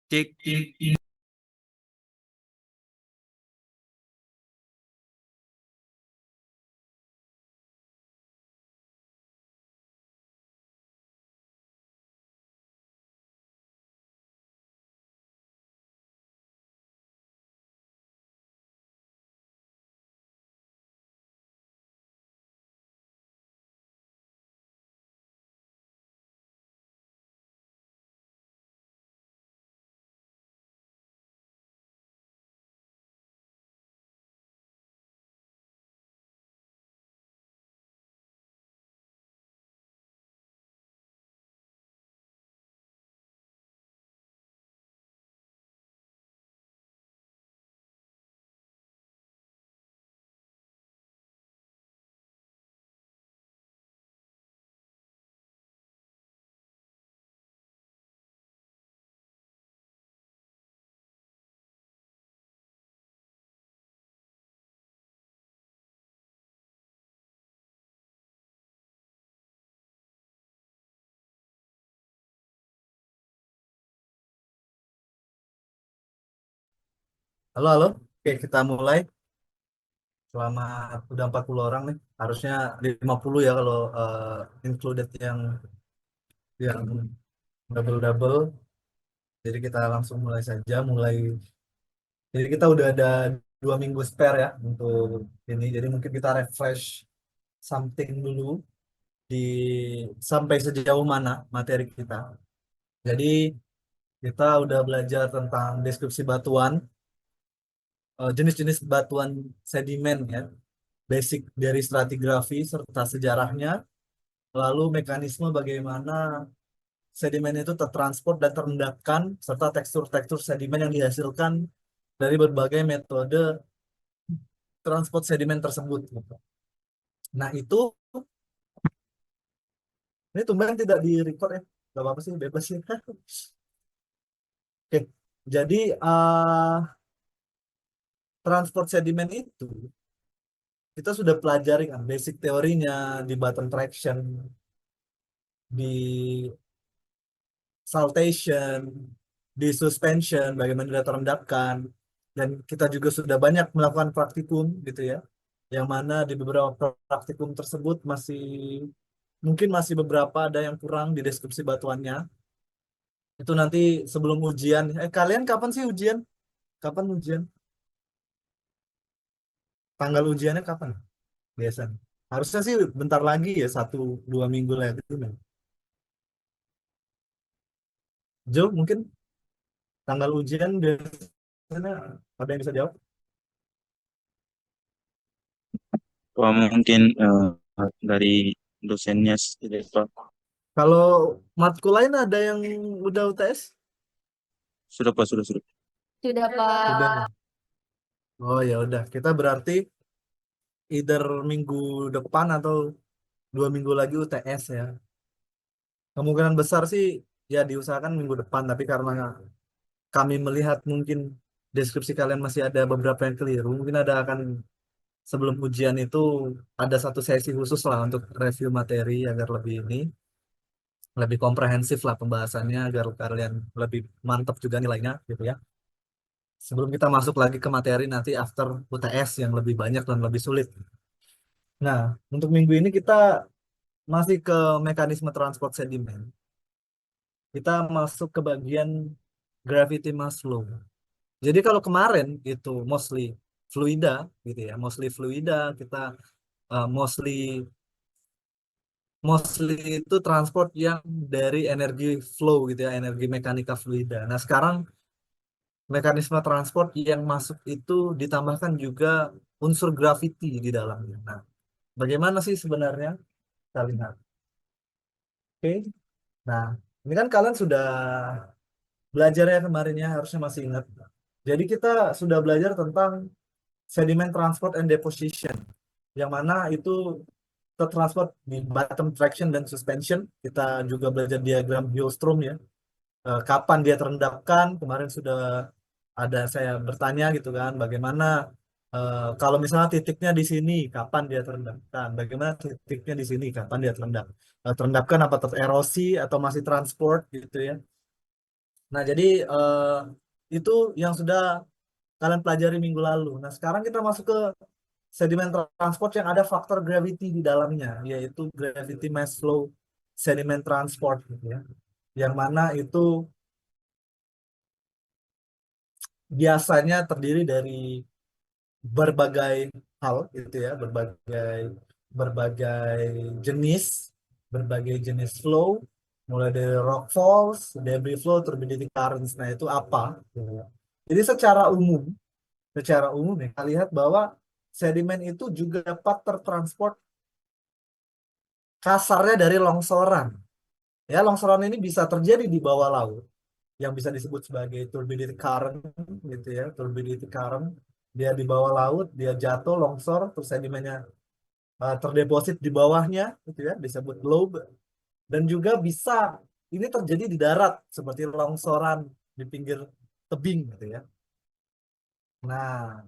Cek. Halo, halo. Oke, kita mulai. Selamat, udah 40 orang nih. Harusnya 50 ya kalau included yang double-double. Jadi kita langsung mulai saja. Jadi kita udah ada 2 minggu spare ya untuk ini. Jadi mungkin kita refresh something dulu di sampai sejauh mana materi kita. Jadi kita udah belajar tentang deskripsi batuan, jenis-jenis batuan sedimen ya, basic dari stratigrafi serta sejarahnya, lalu mekanisme bagaimana sedimen itu tertransport dan terendapkan, serta tekstur-tekstur sedimen yang dihasilkan dari berbagai metode transport sedimen tersebut, gitu. Nah itu, ini tumben tidak di record ya, gak apa-apa sih, bebas sih. Oke, jadi transport sedimen itu kita sudah pelajari kan basic teorinya di bottom traction, di saltation, di suspension, bagaimana dia terendapkan, dan kita juga sudah banyak melakukan praktikum gitu ya, yang mana di beberapa praktikum tersebut mungkin masih beberapa ada yang kurang di deskripsi batuannya. Itu nanti sebelum ujian. Kalian kapan sih ujian? Kapan ujian? Tanggal ujiannya kapan biasanya? Harusnya sih bentar lagi ya, 1-2 minggu lagi. Jo, mungkin tanggal ujian biasanya ada yang bisa jawab? Wah, mungkin dari dosennya tidak Pak. Kalau matkul lain ada yang udah UTS? Sudah Pak, sudah. Sudah, Sudah Pak. ya. Oh ya udah, kita berarti either minggu depan atau 2 minggu lagi UTS ya. Kemungkinan besar sih ya diusahakan minggu depan, tapi karena kami melihat mungkin deskripsi kalian masih ada beberapa yang keliru, mungkin ada akan sebelum ujian itu ada satu sesi khusus lah untuk review materi agar lebih komprehensif lah pembahasannya agar kalian lebih mantap juga nilainya gitu ya. Sebelum kita masuk lagi ke materi nanti after UTS yang lebih banyak dan lebih sulit. Nah, untuk minggu ini kita masih ke mekanisme transport sedimen. Kita masuk ke bagian gravity mass flow. Jadi kalau kemarin itu mostly fluida gitu ya, mostly fluida kita mostly mostly itu transport yang dari energi flow gitu ya, energi mekanika fluida. Nah, sekarang mekanisme transport yang masuk itu ditambahkan juga unsur gravity di dalamnya. Nah, bagaimana sih sebenarnya? Kita lihat. Oke. Nah, ini kan kalian sudah belajar ya kemarin ya, harusnya masih ingat. Jadi kita sudah belajar tentang sedimen transport and deposition, yang mana itu tertransport di bottom traction dan suspension. Kita juga belajar diagram Geostrom ya. Kapan dia terendapkan? Kemarin sudah ada saya bertanya gitu kan, bagaimana kalau misalnya titiknya di sini, kapan dia terendapkan? Bagaimana titiknya di sini, kapan dia terendapkan? Terendapkan apa tererosi atau masih transport gitu ya? Nah, jadi itu yang sudah kalian pelajari minggu lalu. Nah, sekarang kita masuk ke sedimen transport yang ada faktor gravity di dalamnya, yaitu gravity mass flow sedimen transport gitu ya. Yang mana itu biasanya terdiri dari berbagai hal gitu ya, berbagai berbagai jenis, berbagai jenis flow, mulai dari rock falls, debris flow, turbidity currents. Nah, itu apa? Gitu ya. Jadi secara umum ya, kita lihat bahwa sedimen itu juga dapat tertransport kasarnya dari longsoran. Ya, longsoran ini bisa terjadi di bawah laut, yang bisa disebut sebagai turbidity current gitu ya, turbidity current. Dia di bawah laut, dia jatuh, longsor, terus sedimennya terdeposit di bawahnya gitu ya, disebut lobe. Dan juga bisa ini terjadi di darat seperti longsoran di pinggir tebing gitu ya. Nah,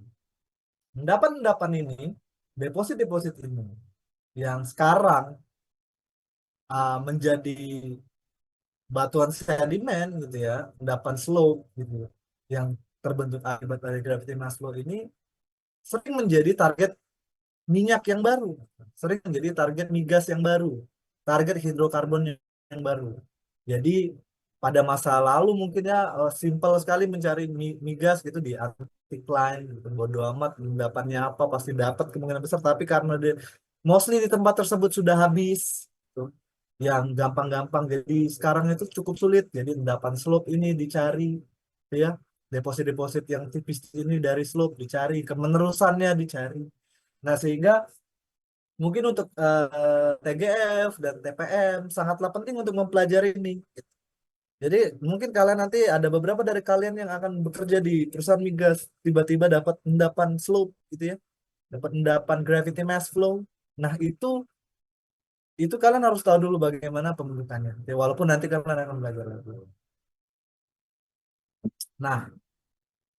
endapan-endapan ini, deposit-deposit ini yang sekarang menjadi batuan sedimen gitu ya, endapan slope gitu ya, yang terbentuk akibat dari gravity mass flow ini sering menjadi target minyak yang baru, sering menjadi target migas yang baru, target hidrokarbon yang baru. Jadi pada masa lalu mungkin ya simpel sekali mencari migas gitu di Arctic Line, gitu. Bodo amat dapatnya apa pasti dapat kemungkinan besar. Tapi karena mostly di tempat tersebut sudah habis, gitu, yang gampang-gampang. Jadi sekarang itu cukup sulit. Jadi endapan slope ini dicari, gitu ya. Deposit-deposit yang tipis ini dari slope dicari, kemenerusannya dicari. Nah, sehingga mungkin untuk TGF dan TPM sangatlah penting untuk mempelajari ini. Jadi mungkin kalian nanti ada beberapa dari kalian yang akan bekerja di perusahaan migas, tiba-tiba dapat endapan slope gitu ya, dapat endapan gravity mass flow. Nah, itu kalian harus tahu dulu bagaimana pembentukannya. Ya, walaupun nanti kalian akan belajar lagi. Nah,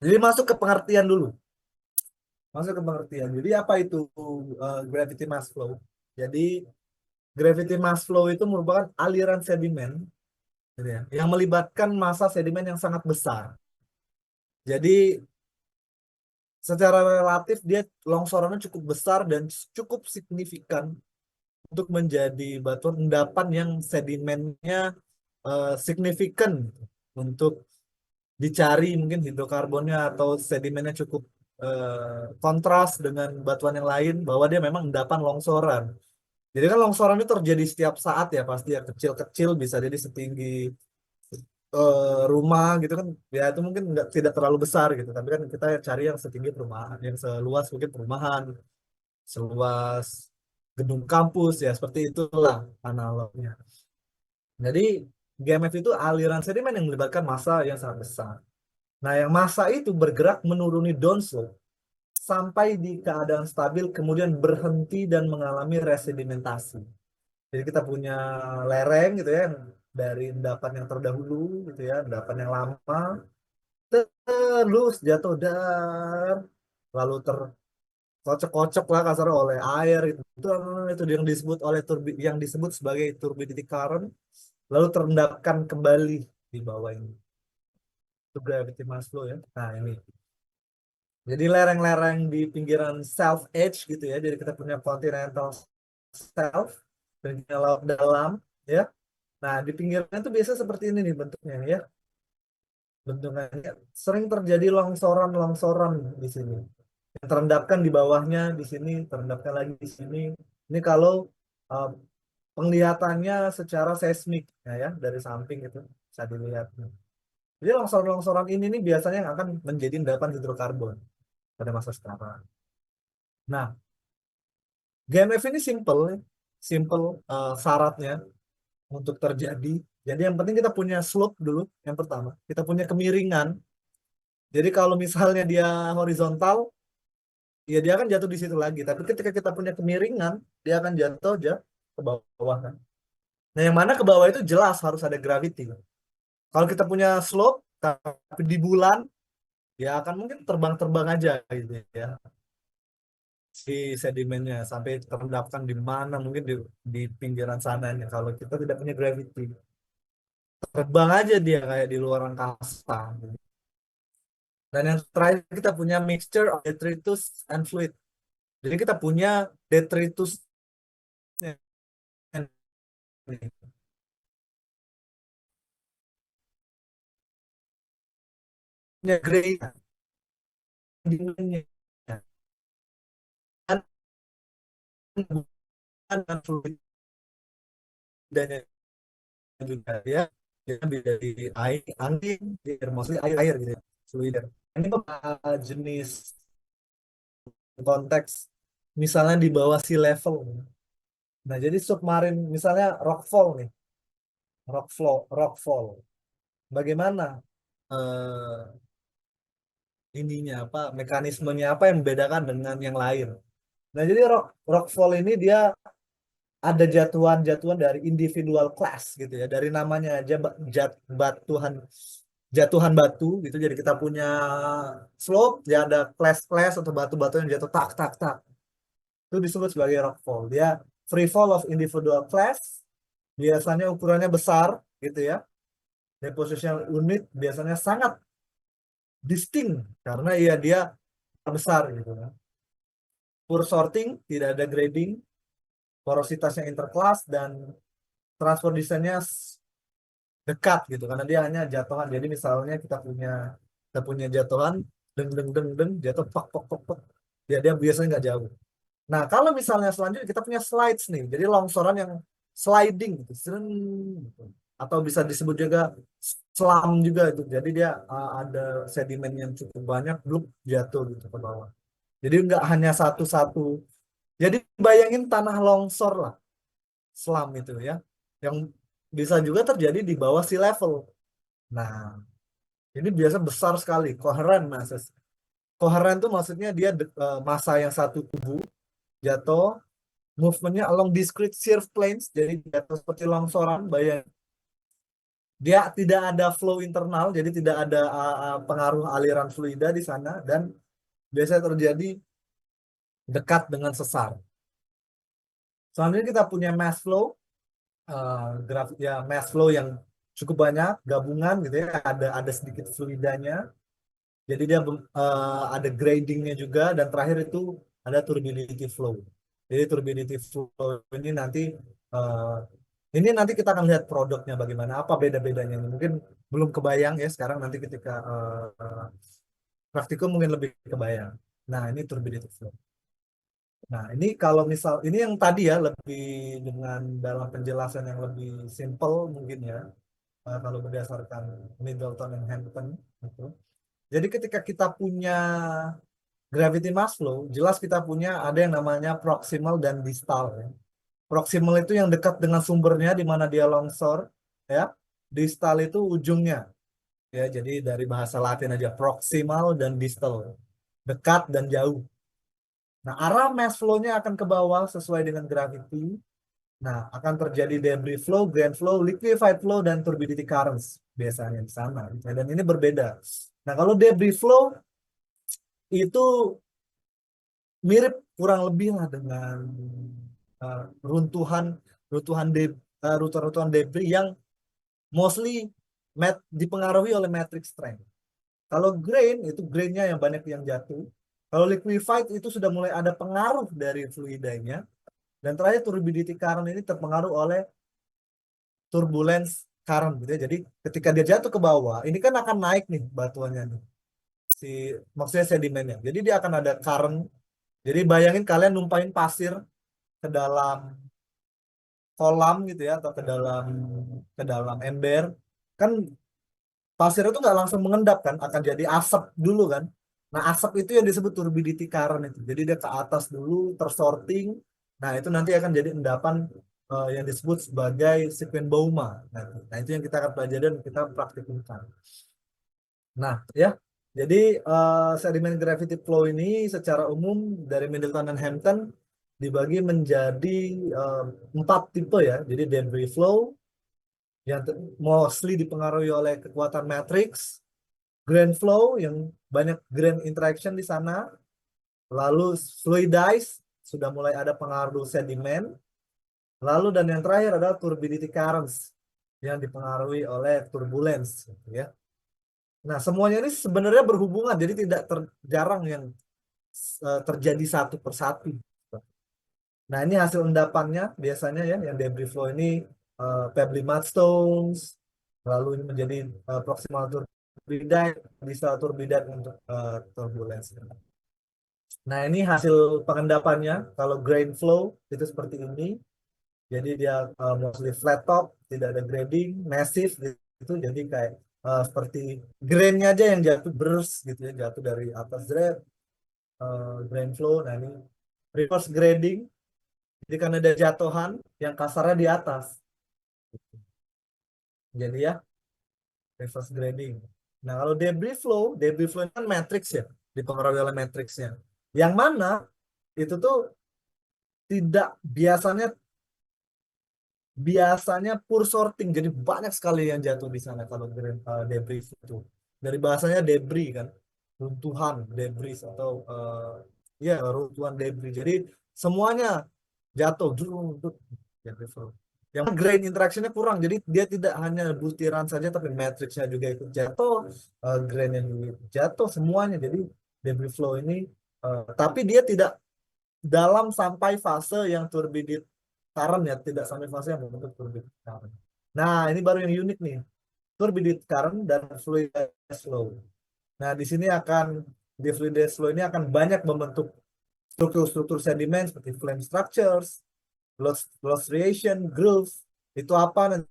jadi masuk ke pengertian dulu. Masuk ke pengertian. Jadi apa itu gravity mass flow? Jadi gravity mass flow itu merupakan aliran sedimen gitu ya, yang melibatkan massa sedimen yang sangat besar. Jadi secara relatif dia longsorannya cukup besar dan cukup signifikan untuk menjadi batuan endapan yang sedimennya signifikan untuk dicari mungkin hidrokarbonnya atau sedimennya cukup kontras dengan batuan yang lain bahwa dia memang endapan longsoran. Jadi kan longsoran itu terjadi setiap saat ya pasti ya, kecil-kecil bisa jadi setinggi rumah gitu kan, ya itu mungkin nggak tidak terlalu besar gitu, tapi kan kita cari yang setinggi perumahan, yang seluas mungkin perumahan, seluas gedung kampus ya, seperti itulah analognya. Jadi GMF itu aliran sedimen yang melibatkan massa yang sangat besar. Nah, yang massa itu bergerak menuruni downslope sampai di keadaan stabil kemudian berhenti dan mengalami resedimentasi. Jadi kita punya lereng gitu ya, dari endapan yang terdahulu gitu ya, endapan yang lama, terus jatuh dar, lalu terkocok-kocok lah kasar oleh air itu yang disebut yang disebut sebagai turbidity current, lalu terendapkan kembali di bawah ini, itu gravity mass flow ya. Nah, ini jadi lereng-lereng di pinggiran self edge gitu ya, jadi kita punya continental shelf dan punya laut dalam ya. Nah, di pinggirnya itu biasa seperti ini nih bentuknya ya. Bentukannya sering terjadi longsoran-longsoran di sini. Yang terendapkan di bawahnya di sini, terendapkan lagi di sini. Ini kalau uh, penglihatannya secara seismik ya, dari samping itu bisa dilihat. Jadi longsoran-longsoran ini nih biasanya yang akan menjadi endapan hidrokarbon pada masa sekarang. Nah, GMF ini simple, simple syaratnya untuk terjadi. Jadi yang penting kita punya slope dulu, yang pertama. Kita punya kemiringan. Jadi kalau misalnya dia horizontal, ya dia akan jatuh di situ lagi. Tapi ketika kita punya kemiringan, dia akan jatuh aja ke bawah kan. Nah, yang mana ke bawah itu jelas harus ada gravity. Kalau kita punya slope, tapi di bulan, ya akan mungkin terbang-terbang aja gitu ya. Si sedimennya sampai terendapkan di mana, mungkin di pinggiran sana nih, kalau kita tidak punya gravity. terbang aja dia kayak di luar angkasa. Dan yang terakhir kita punya mixture of detritus and fluid. Jadi kita punya detritus punya gray dinginnya. Dan bukan fluidnya juga ya. Dia ambil dari air, angin, air, maksudnya air gitu ya. Fluid. Ini jenis konteks misalnya di bawah sea level. Nah, jadi submarin misalnya rockfall nih, rockfall. Bagaimana eh, ininya apa mekanismenya apa yang membedakan dengan yang lain? Nah, jadi rockfall ini dia ada jatuhan-jatuhan dari individual class gitu ya. Dari namanya aja jatuhan batu gitu. Jadi kita punya slope, ya ada class-class atau batu-batu yang jatuh tak tak tak. Itu disebut sebagai rockfall. Dia free fall of individual class, biasanya ukurannya besar gitu ya. Deposition unit biasanya sangat distinct karena ya dia besar gitu kan. Poor sorting, tidak ada grading, porositasnya interclass dan transfer distance-nya dekat gitu karena dia hanya jatuhan. Jadi misalnya kita punya jatuhan deng deng deng deng jatuh pak pak pak pak. Dia biasanya nggak jauh. Nah, kalau misalnya selanjutnya kita punya slides nih. Jadi longsoran yang sliding gitu. Sering, gitu. Atau bisa disebut juga selam juga itu. Jadi dia ada sedimen yang cukup banyak belum jatuh gitu ke bawah. Jadi nggak hanya satu-satu. Jadi bayangin tanah longsor lah, selam itu ya. Yang bisa juga terjadi di bawah sea level. Nah, ini biasa besar sekali, koheren masa. Koheren itu maksudnya dia masa yang satu kubu jatuh, movementnya along discrete shear planes, jadi jatuh seperti longsoran. Bayang, dia tidak ada flow internal, jadi tidak ada pengaruh aliran fluida di sana dan biasanya terjadi dekat dengan sesar. Selanjutnya kita punya mass flow, grafik ya mass flow yang cukup banyak gabungan gitu ya, ada sedikit fluidanya. Jadi dia ada gradingnya juga dan terakhir itu ada turbidity flow. Jadi turbidity flow eh, ini nanti kita akan lihat produknya bagaimana, apa beda-bedanya ini. Mungkin belum kebayang ya sekarang nanti ketika praktikum mungkin lebih kebayang. Nah, ini turbidity flow. Nah, ini kalau misal ini yang tadi ya lebih dengan dalam penjelasan yang lebih simple mungkin ya kalau berdasarkan Middleton dan Hampton gitu. Jadi ketika kita punya gravity mass flow, jelas kita punya ada yang namanya proximal dan distal ya. Proximal itu yang dekat dengan sumbernya di mana dia longsor ya. Distal itu ujungnya ya. Jadi dari bahasa Latin aja proximal dan distal. Dekat dan jauh. Nah, arah mass flow-nya akan ke bawah sesuai dengan gravity. Nah, akan terjadi debris flow, grain flow, liquefied flow, dan turbidity currents biasanya di sana. Dan ini berbeda. Nah, kalau debris flow itu mirip kurang lebih lah dengan uh, runtuhan runtuhan de, runtuhan debris yang mostly dipengaruhi oleh matrix strength. Kalau grain itu grainnya yang banyak yang jatuh. Kalau liquefied itu sudah mulai ada pengaruh dari fluidanya. Dan terakhir turbidity current ini terpengaruh oleh turbulence current gitu ya. Jadi ketika dia jatuh ke bawah, ini kan akan naik nih batuannya nih. Si maksudnya sedimennya. Jadi dia akan ada current. Jadi bayangin kalian numpahin pasir ke dalam kolam gitu ya atau ke dalam ember. Kan pasir itu nggak langsung mengendap kan, akan jadi asap dulu kan. Nah, asap itu yang disebut turbidity current itu. Jadi dia ke atas dulu tersorting. Nah, itu nanti akan jadi endapan yang disebut sebagai sekuen Bauma. Nah, itu yang kita akan pelajari dan kita praktikumkan. Nah, ya. Jadi sedimen gravity flow ini secara umum dari Middleton dan Hampton dibagi menjadi eh, 4 tipe ya. Jadi debris flow yang mostly dipengaruhi oleh kekuatan matrix, grain flow yang banyak grain interaction di sana, lalu fluidize sudah mulai ada pengaruh sedimen, lalu dan yang terakhir adalah turbidity currents. yang dipengaruhi oleh turbulence, gitu ya. Nah, semuanya ini sebenarnya berhubungan, jadi tidak jarang yang terjadi satu persatu. Nah, ini hasil endapannya biasanya ya, yang debris flow ini pebbly mudstones, lalu ini menjadi proximal turbidite, distal turbidite untuk turbulence. Nah, ini hasil pengendapannya. Kalau grain flow itu seperti ini. Jadi dia mostly flat top, tidak ada grading, massive gitu. Jadi kayak seperti grainnya aja yang jatuh burst gitu ya, jatuh dari atas grade, grain flow. Nah, ini reverse grading. Jadi karena ada jatuhan yang kasarnya di atas. Jadi ya reverse grading. Nah, kalau debris flow ini kan matrix ya, dipengaruhi oleh matrixnya. Yang mana itu tuh tidak biasanya poor sorting, jadi banyak sekali yang jatuh di sana kalau debris itu. Dari bahasanya debris kan, runtuhan debris atau ya runtuhan debris. Jadi semuanya jatuh, duduk, debris flow. Yang grain interactionnya kurang, jadi dia tidak hanya butiran saja, tapi matrixnya juga ikut jatuh, grainnya juga ikut jatuh, semuanya. Jadi debris flow ini, tapi dia tidak dalam sampai fase yang turbidit current ya, tidak sampai fase yang membentuk turbidit current. Nah, ini baru yang unik nih, turbidit current dan fluid gas flow. Nah, di fluid gas flow ini akan banyak membentuk struktur-struktur sedimen seperti flame structures, loss striation, grooves. Itu apa nanti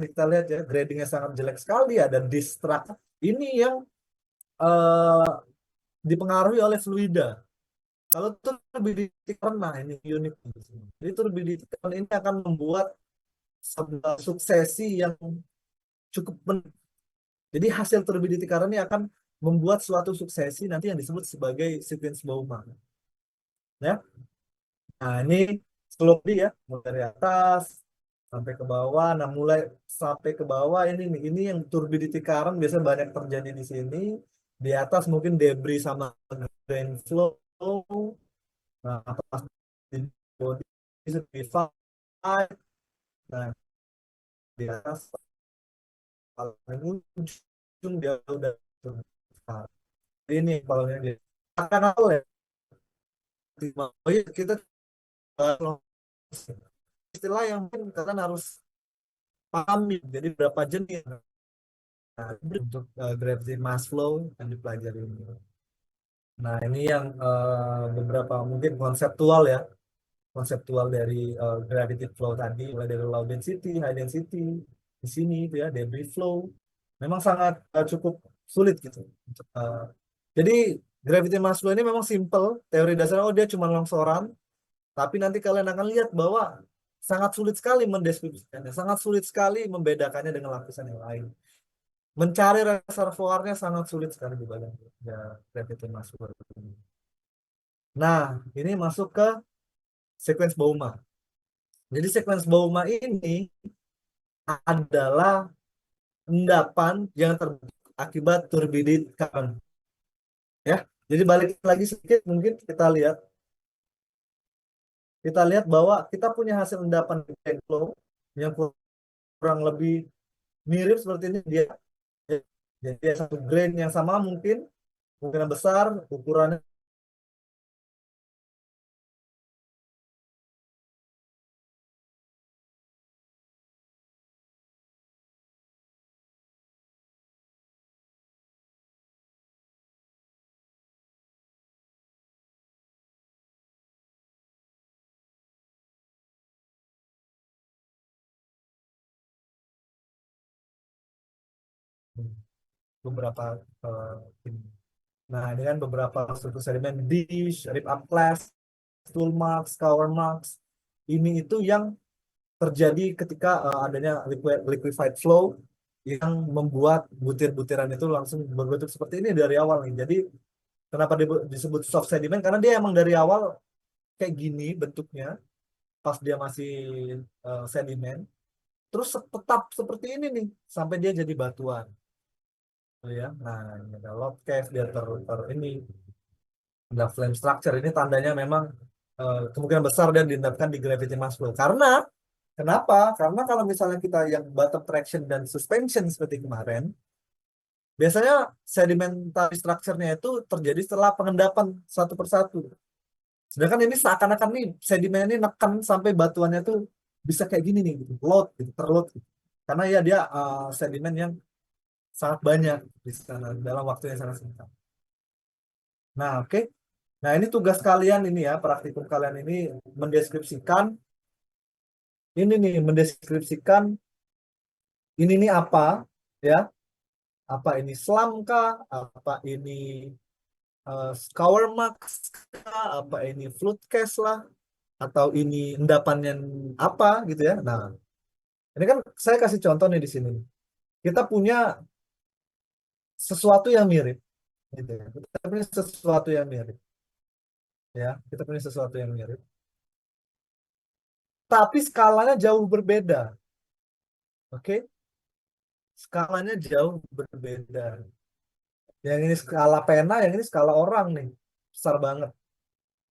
kita lihat ya, gradingnya sangat jelek sekali, ada distrust. Ini yang eh, dipengaruhi oleh fluida. Kalau turbidity karena ini unik. Jadi turbidity karena ini akan membuat sebuah suksesi yang cukup jadi hasil turbidity karena ini akan membuat suatu suksesi nanti yang disebut sebagai sequence Bowman. Ya. Nah, ini slope ya, mulai dari atas sampai ke bawah. Nah, mulai sampai ke bawah ini yang turbidity current biasanya banyak terjadi di sini. Di atas mungkin debris sama grain flow. Nah, pas di body certified. Nah, di atas paling ujung dia udah certified. Ini kalau yang dia akan awal ya. Oh iya, kita kalau istilah yang mungkin kalian harus pahami. Jadi berapa jenis nah, untuk gravity mass flow yang dipelajari ini. Nah, ini yang beberapa mungkin konseptual ya, konseptual dari gravity flow tadi, mulai dari low density, high density, di sini itu ya, debris flow, memang sangat cukup sulit gitu. Jadi gravity mass flow ini memang simple, teori dasarnya oh dia cuma longsoran, tapi nanti kalian akan lihat bahwa sangat sulit sekali mendeskripsikannya, sangat sulit sekali membedakannya dengan lapisan yang lain. Mencari reservoirnya sangat sulit sekali di badan ya, gravity mass flow ini. Nah, ini masuk ke sequence Bauma. Jadi sequence Bauma ini adalah endapan yang terbentuk akibat turbidity current. Ya, jadi balik lagi sedikit mungkin kita lihat bahwa kita punya hasil endapan grain flow yang kurang lebih mirip seperti ini dia. Jadi satu grain yang sama mungkin kemungkinan besar ukurannya beberapa ini. Nah, ini kan beberapa struktur sedimen dish, rip up class, stool marks, scour marks. Ini itu yang terjadi ketika adanya liquefied flow yang membuat butir-butiran itu langsung berbentuk seperti ini dari awal nih. Jadi kenapa disebut soft sediment? Karena dia emang dari awal kayak gini bentuknya pas dia masih sedimen. Terus tetap seperti ini nih sampai dia jadi batuan. Tuh ya. Nah, ini ada lob cave dia ini ada flame structure. Ini tandanya memang kemungkinan besar dia diendapkan di gravity mass flow. Karena Kenapa? Karena kalau misalnya kita yang bottom traction dan suspension seperti kemarin, biasanya sedimentary structure-nya itu terjadi setelah pengendapan satu persatu. Sedangkan ini seakan-akan nih sedimen ini nekan sampai batuannya tuh bisa kayak gini nih, gitu, load, gitu, terload, gitu. Karena ya dia sedimen yang sangat banyak di sana dalam waktu yang sangat singkat. Nah, oke. Nah, ini tugas kalian ini ya, praktikum kalian ini mendeskripsikan ini nih, mendeskripsikan ini nih apa ya? Apa ini slam kah? Apa ini scour marks kah? Apa ini flood cast lah? Atau ini endapan yang apa gitu ya? Nah, ini kan saya kasih contoh nih di sini. Kita punya sesuatu yang mirip, gitu ya. Kita punya sesuatu yang mirip, ya. Kita punya sesuatu yang mirip. Tapi skalanya jauh berbeda, oke? Skalanya jauh berbeda. Yang ini skala pena, yang ini skala orang nih, besar banget.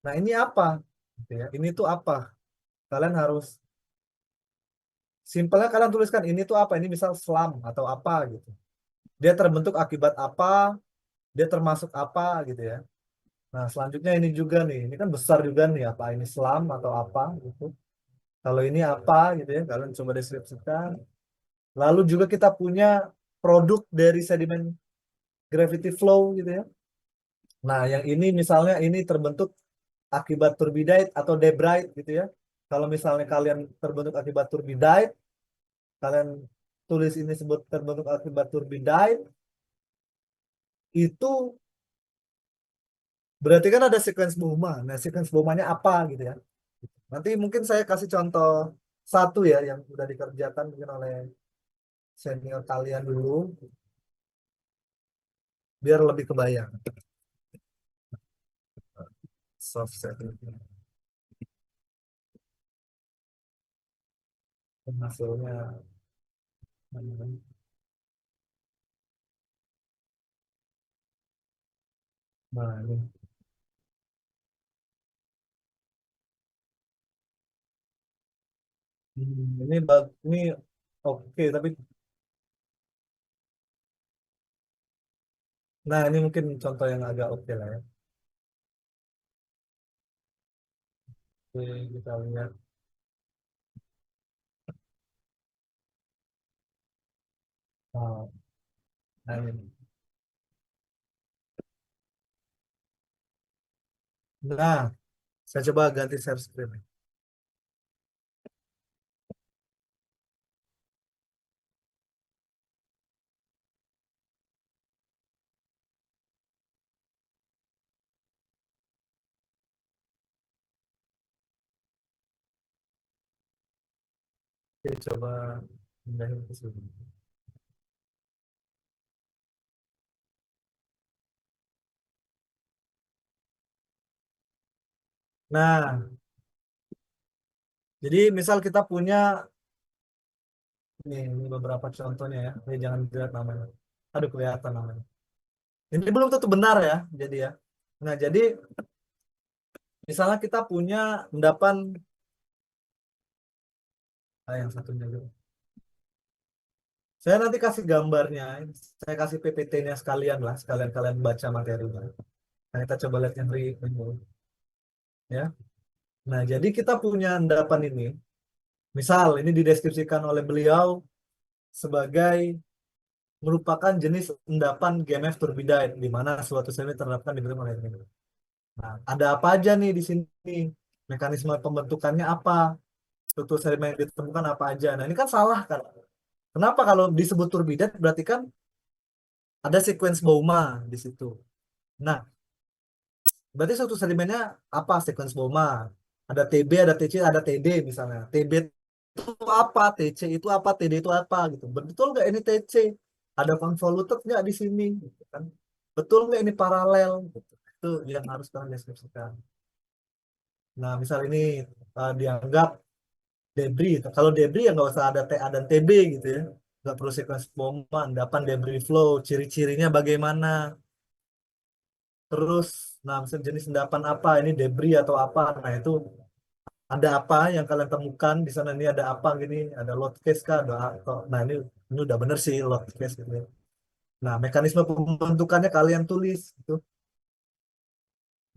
Nah ini apa? Gitu ya. Ini tuh apa? Kalian harus simpelnya kalian tuliskan ini tuh apa? Ini misal slam atau apa gitu. Dia terbentuk akibat apa? Dia termasuk apa gitu ya. Nah, selanjutnya ini juga nih. Ini kan besar juga nih. Apa ini selam atau apa gitu. Kalau ini apa gitu ya. Kalian coba deskripsikan. Lalu juga kita punya produk dari sedimen gravity flow gitu ya. Nah, yang ini misalnya ini terbentuk akibat turbidite atau debris gitu ya. Kalau misalnya kalian terbentuk akibat turbidite, kalian tulis ini sebut terbentuk akibat turbidite, itu berarti kan ada sequence Bowman. Nah, sequence Bowman-nya apa gitu ya. Nanti mungkin saya kasih contoh satu ya yang sudah dikerjakan mungkin oleh senior kalian dulu biar lebih kebayang. Soft set hasilnya. Nah, ini oke tapi nah ini mungkin contoh yang agak oke lah ya. Oke, kita lihat. Nah, nah ini. Nah, saya coba ganti share screen. Oke, coba pindahin ke sini. Nah, jadi misal kita punya ini beberapa contohnya ya. Ini jangan dilihat namanya. Aduh, kelihatan namanya. Ini belum tentu benar ya, jadi ya. Nah, jadi misalnya kita punya endapan yang satunya dulu. Saya nanti kasih gambarnya, saya kasih PPT-nya sekalian lah, sekalian kalian baca materinya. Nah, kita coba lihat yang ini, ya. Nah, jadi kita punya endapan ini. Misal ini dideskripsikan oleh beliau sebagai merupakan jenis endapan GMF turbidite di mana suatu semi terendapkan di oleh ini. Nah, ada apa aja nih di sini? Mekanisme pembentukannya apa? Struktur sedimen yang ditemukan apa aja? Nah, ini kan salah kan? Kenapa kalau disebut turbidite berarti kan ada sequence Bowman di situ. Nah, berarti suatu sedimennya apa sequence Bowman? Ada TB, ada TC, ada TD misalnya. TB itu apa? TC itu apa? TD itu apa gitu. Betul nggak ini TC? Ada convoluted nggak di sini? Gitu kan? Betul nggak ini paralel? Gitu. Itu yang harus kalian deskripsikan. Nah, misal ini dianggap debris. Kalau debris ya nggak usah ada TA dan TB gitu ya. Nggak perlu sequence Bowman. Dapat debris flow, ciri-cirinya bagaimana. Terus, nah misalnya jenis endapan apa, ini debris atau apa. Nah itu ada apa yang kalian temukan di sana, ini ada apa gini, ada load case kah, ada atau nah ini udah bener sih load case gitu ya. Nah, mekanisme pembentukannya kalian tulis gitu.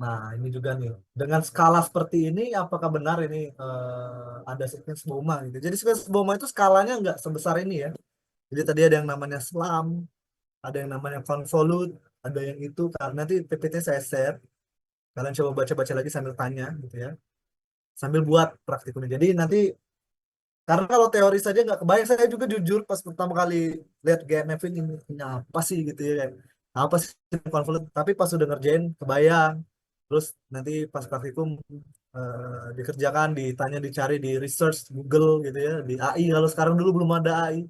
Nah, ini juga nih. Dengan skala seperti ini, apakah benar ini ada sequence Boma gitu. Jadi sequence Boma itu skalanya nggak sebesar ini ya. Jadi tadi ada yang namanya SLAM, ada yang namanya convolute, ada yang itu. Karena nanti PPT saya share. Kalian coba baca-baca lagi sambil tanya gitu ya. Sambil buat praktikumnya. Jadi nanti karena kalau teori saja nggak kebayang, saya juga jujur pas pertama kali lihat GMF ini apa sih gitu ya kan. Apa sih konflik? Tapi pas udah ngerjain kebayang. Terus nanti pas praktikum dikerjakan, ditanya, dicari di research Google gitu ya, di AI. Kalau sekarang dulu belum ada AI,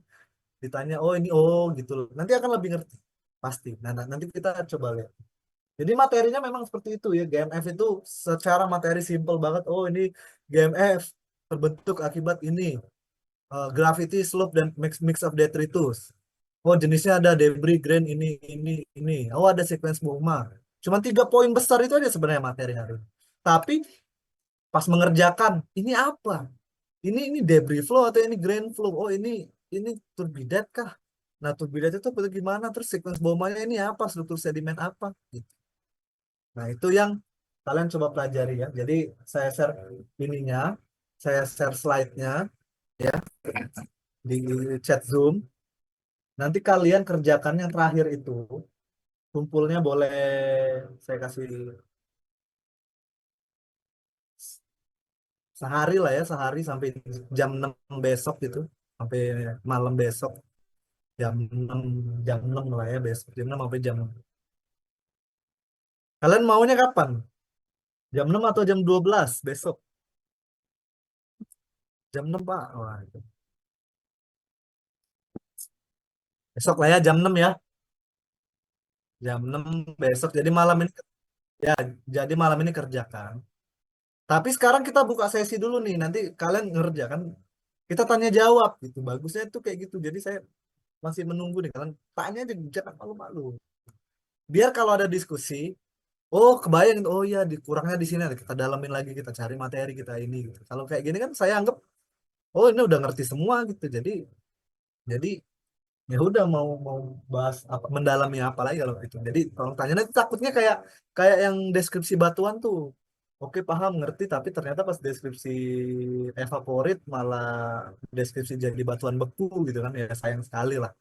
ditanya oh ini oh gitu loh. Nanti akan lebih ngerti pasti. Nanti kita coba lihat. Jadi materinya memang seperti itu ya. GMF itu secara materi simple banget. Oh ini GMF terbentuk akibat ini gravity, slope, dan mix of detritus. Oh, jenisnya ada debris, grain, ini. Oh, ada sequence Bowma. Cuma 3 poin besar itu aja sebenarnya materi hari ini. Tapi pas mengerjakan, ini apa? Ini debris flow atau ini grain flow? Oh, ini turbidat kah? Nah, turbidat itu bagaimana? Terus sequence Bowmanya ini apa? Struktur sedimen apa? Gitu. Nah, itu yang kalian coba pelajari ya. Jadi, saya share ininya, saya share slide-nya ya di chat Zoom. Nanti kalian kerjakan yang terakhir itu, kumpulnya boleh saya kasih sehari lah ya, sehari sampai jam 6 besok gitu, sampai malam besok jam 6 lah ya besok, jam 6 sampai jam 6. Kalian maunya kapan? Jam 6 atau jam 12 besok? Jam 6 Pak. Wah, itu. Besok lah ya jam 6 ya. Jam 6 besok. Jadi malam ini ya, jadi malam ini kerjakan. Tapi sekarang kita buka sesi dulu nih. Nanti kalian ngerjakan, kita tanya jawab gitu. Bagusnya tuh kayak gitu. Jadi saya masih menunggu nih, kalian tanya aja, jangan malu-malu. Biar kalau ada diskusi, oh kebayang, oh ya dikurangnya di sini, kita dalamin lagi, kita cari materi kita ini gitu. Kalau kayak gini kan saya anggap oh ini udah ngerti semua gitu. Jadi ya udah mau mau bahas apa, mendalami apa lagi kalau itu. Jadi tolong tanya, nanti takutnya kayak kayak yang deskripsi batuan tuh. Oke paham ngerti, tapi ternyata pas deskripsi evaporit malah deskripsi jadi batuan beku gitu kan, ya sayang sekali lah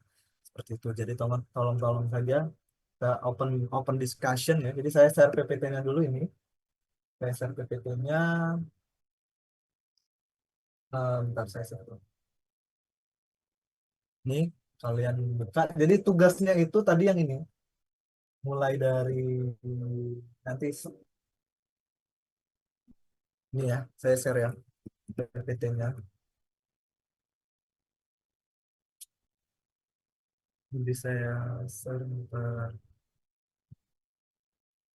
seperti itu. Jadi tolong tolong tolong saja kita open open discussion ya. Jadi saya share PPT-nya dulu ini. Saya share PPT-nya. Bentar saya share dulu. Ini kalian buka. Jadi tugasnya itu tadi yang ini. Mulai dari nanti ini ya, saya share ya PPT-nya. Jadi saya share bentar,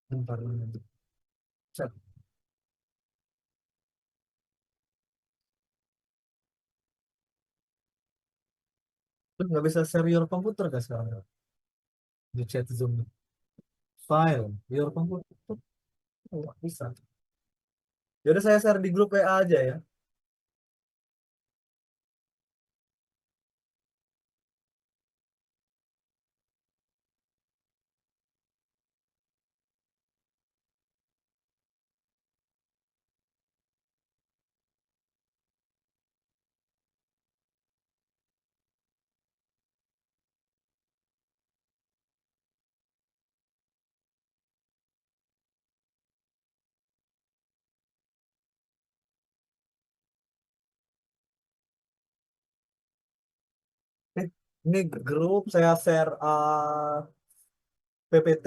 bentar, bentar. Chat. Terus nggak bisa share your computer kan sekarang ya? Di chat Zoom. File, your computer. Oh, nggak bisa. Jadi saya share di grup WA aja ya. Eh, ini grup saya share PPT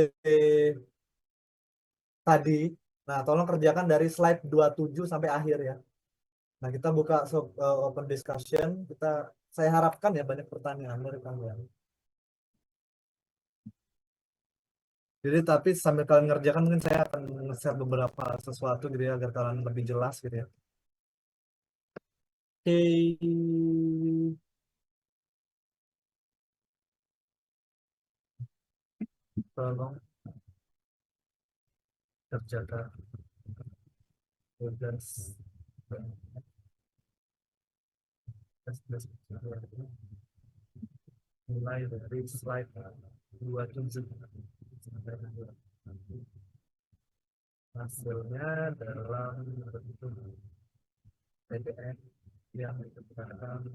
tadi. Nah, tolong kerjakan dari slide 27 sampai akhir ya. Nah, kita buka open discussion. Saya harapkan ya banyak pertanyaan dari kalian. Jadi tapi sambil kalian ngerjakan mungkin saya akan share beberapa sesuatu gitu ya agar kalian lebih jelas gitu ya. Oke, tolong kerjakan tugas Mulai dari slide 27 hasilnya dalam bentuk PDF yang dikatakan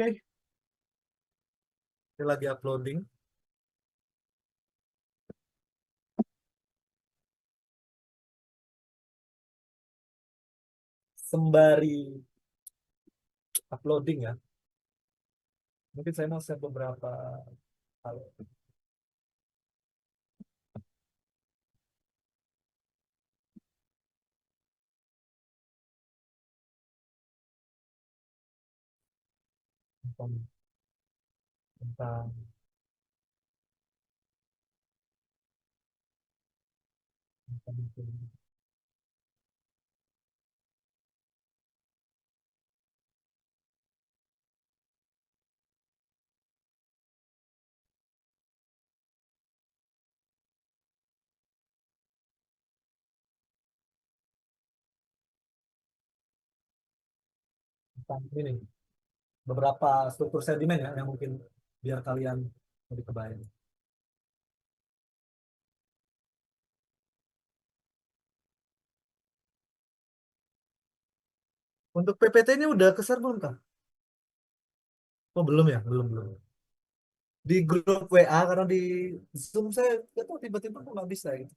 Oke, ini lagi uploading. Sembari uploading ya, mungkin saya mau share beberapa hal tentang tentang tentang tentang ini beberapa struktur sedimen ya yang mungkin biar kalian lebih kebayang. Untuk PPT-nya udah keser belum Kak? Oh belum ya, belum belum. Di grup WA karena di Zoom saya nggak tahu tiba-tiba kok nggak bisa gitu.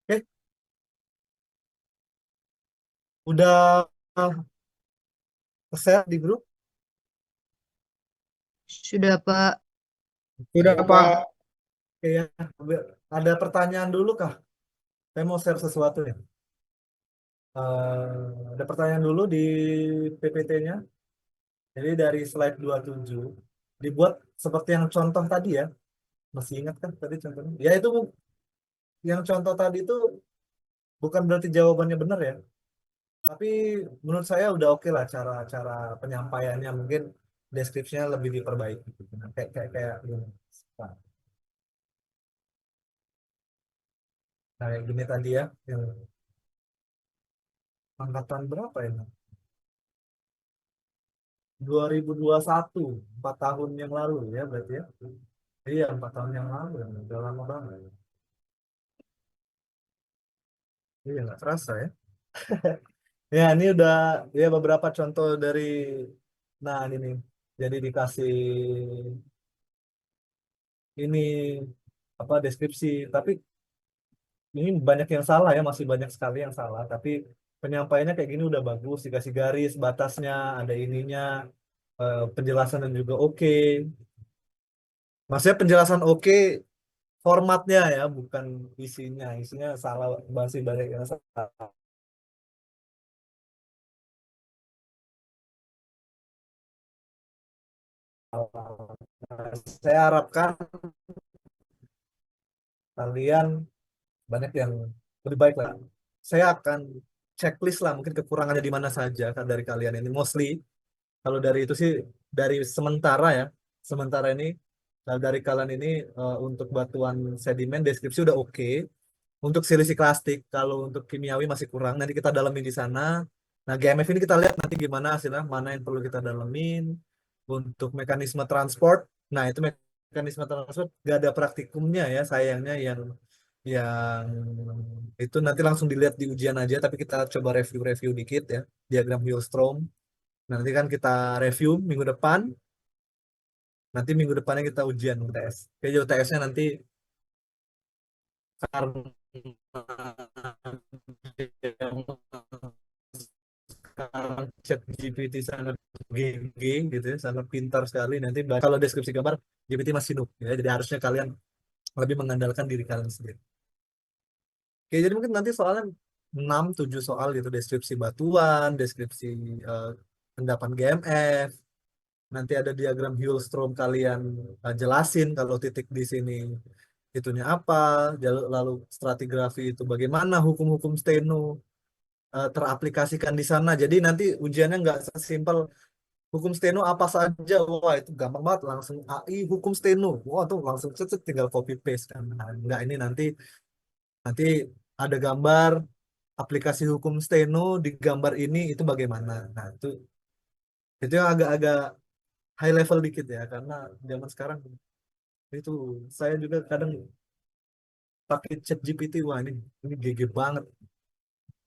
Oke, udah share di grup? Sudah, Pak. Sudah Pak. Oke ya. Ada pertanyaan dulu Kak? Saya mau share sesuatu ya. Ada pertanyaan dulu di PPT-nya. Jadi dari slide 27 dibuat seperti yang contoh tadi ya. Masih ingat kan tadi contohnya? Ya itu yang contoh tadi itu bukan berarti jawabannya benar ya. Tapi menurut saya udah oke lah cara-cara penyampaiannya mungkin deskripsinya lebih diperbaiki gitu. Nah, kayak gini. Nah, kayak gini tadi ya yang angkatan berapa ya? 2021, 4 tahun yang lalu ya berarti ya. Iya, 4 tahun yang lalu ya. Udah lama banget. Iya, nggak terasa ya. Ya, ini udah ya beberapa contoh dari nah ini nih. Jadi dikasih ini apa deskripsi, tapi ini banyak yang salah ya, masih banyak sekali yang salah. Tapi penyampaiannya kayak gini udah bagus, dikasih garis batasnya, ada ininya, penjelasan juga oke. Maksudnya penjelasan oke, formatnya ya, bukan isinya. Isinya salah, masih banyak yang salah. Nah, saya harapkan kalian banyak yang lebih baik lah. Saya akan checklist lah, mungkin kekurangannya di mana saja kan dari kalian ini. Mostly, kalau dari itu sih, dari sementara ya, sementara ini, kalau dari kalian ini untuk batuan sedimen, deskripsi udah oke. Untuk silisik-klastik, kalau untuk kimiawi masih kurang, nanti kita dalamin di sana. Nah, GMF ini kita lihat nanti gimana hasilnya, mana yang perlu kita dalamin. Untuk mekanisme transport, nah itu mekanisme transport gak ada praktikumnya ya, sayangnya yang itu nanti langsung dilihat di ujian aja, tapi kita coba review-review dikit ya, diagram Hillstrom. Nanti kan kita review minggu depan, nanti minggu depannya kita ujian UTS. Oke, UTS-nya nanti karena sekarang chat GPT sangat GG gitu ya, sangat pintar sekali. Nanti kalau deskripsi gambar GPT masih noob ya, jadi harusnya kalian lebih mengandalkan diri kalian sendiri. Oke, jadi mungkin nanti soalnya 6 7 soal gitu, deskripsi batuan, deskripsi eh, endapan GMF, nanti ada diagram Hillstrom, kalian jelasin kalau titik di sini itunya apa, lalu stratigrafi itu bagaimana, hukum-hukum steno teraplikasikan di sana. Jadi nanti ujiannya nggak sesimpel hukum steno apa saja, wah itu gampang banget, langsung AI hukum steno, wah tuh langsung cet tinggal copy paste kan. Nah, nggak, ini nanti ada gambar aplikasi hukum steno di gambar ini itu bagaimana. Nah, itu yang agak-agak high level dikit ya, karena zaman sekarang itu saya juga kadang pakai chat GPT, wah ini GG banget,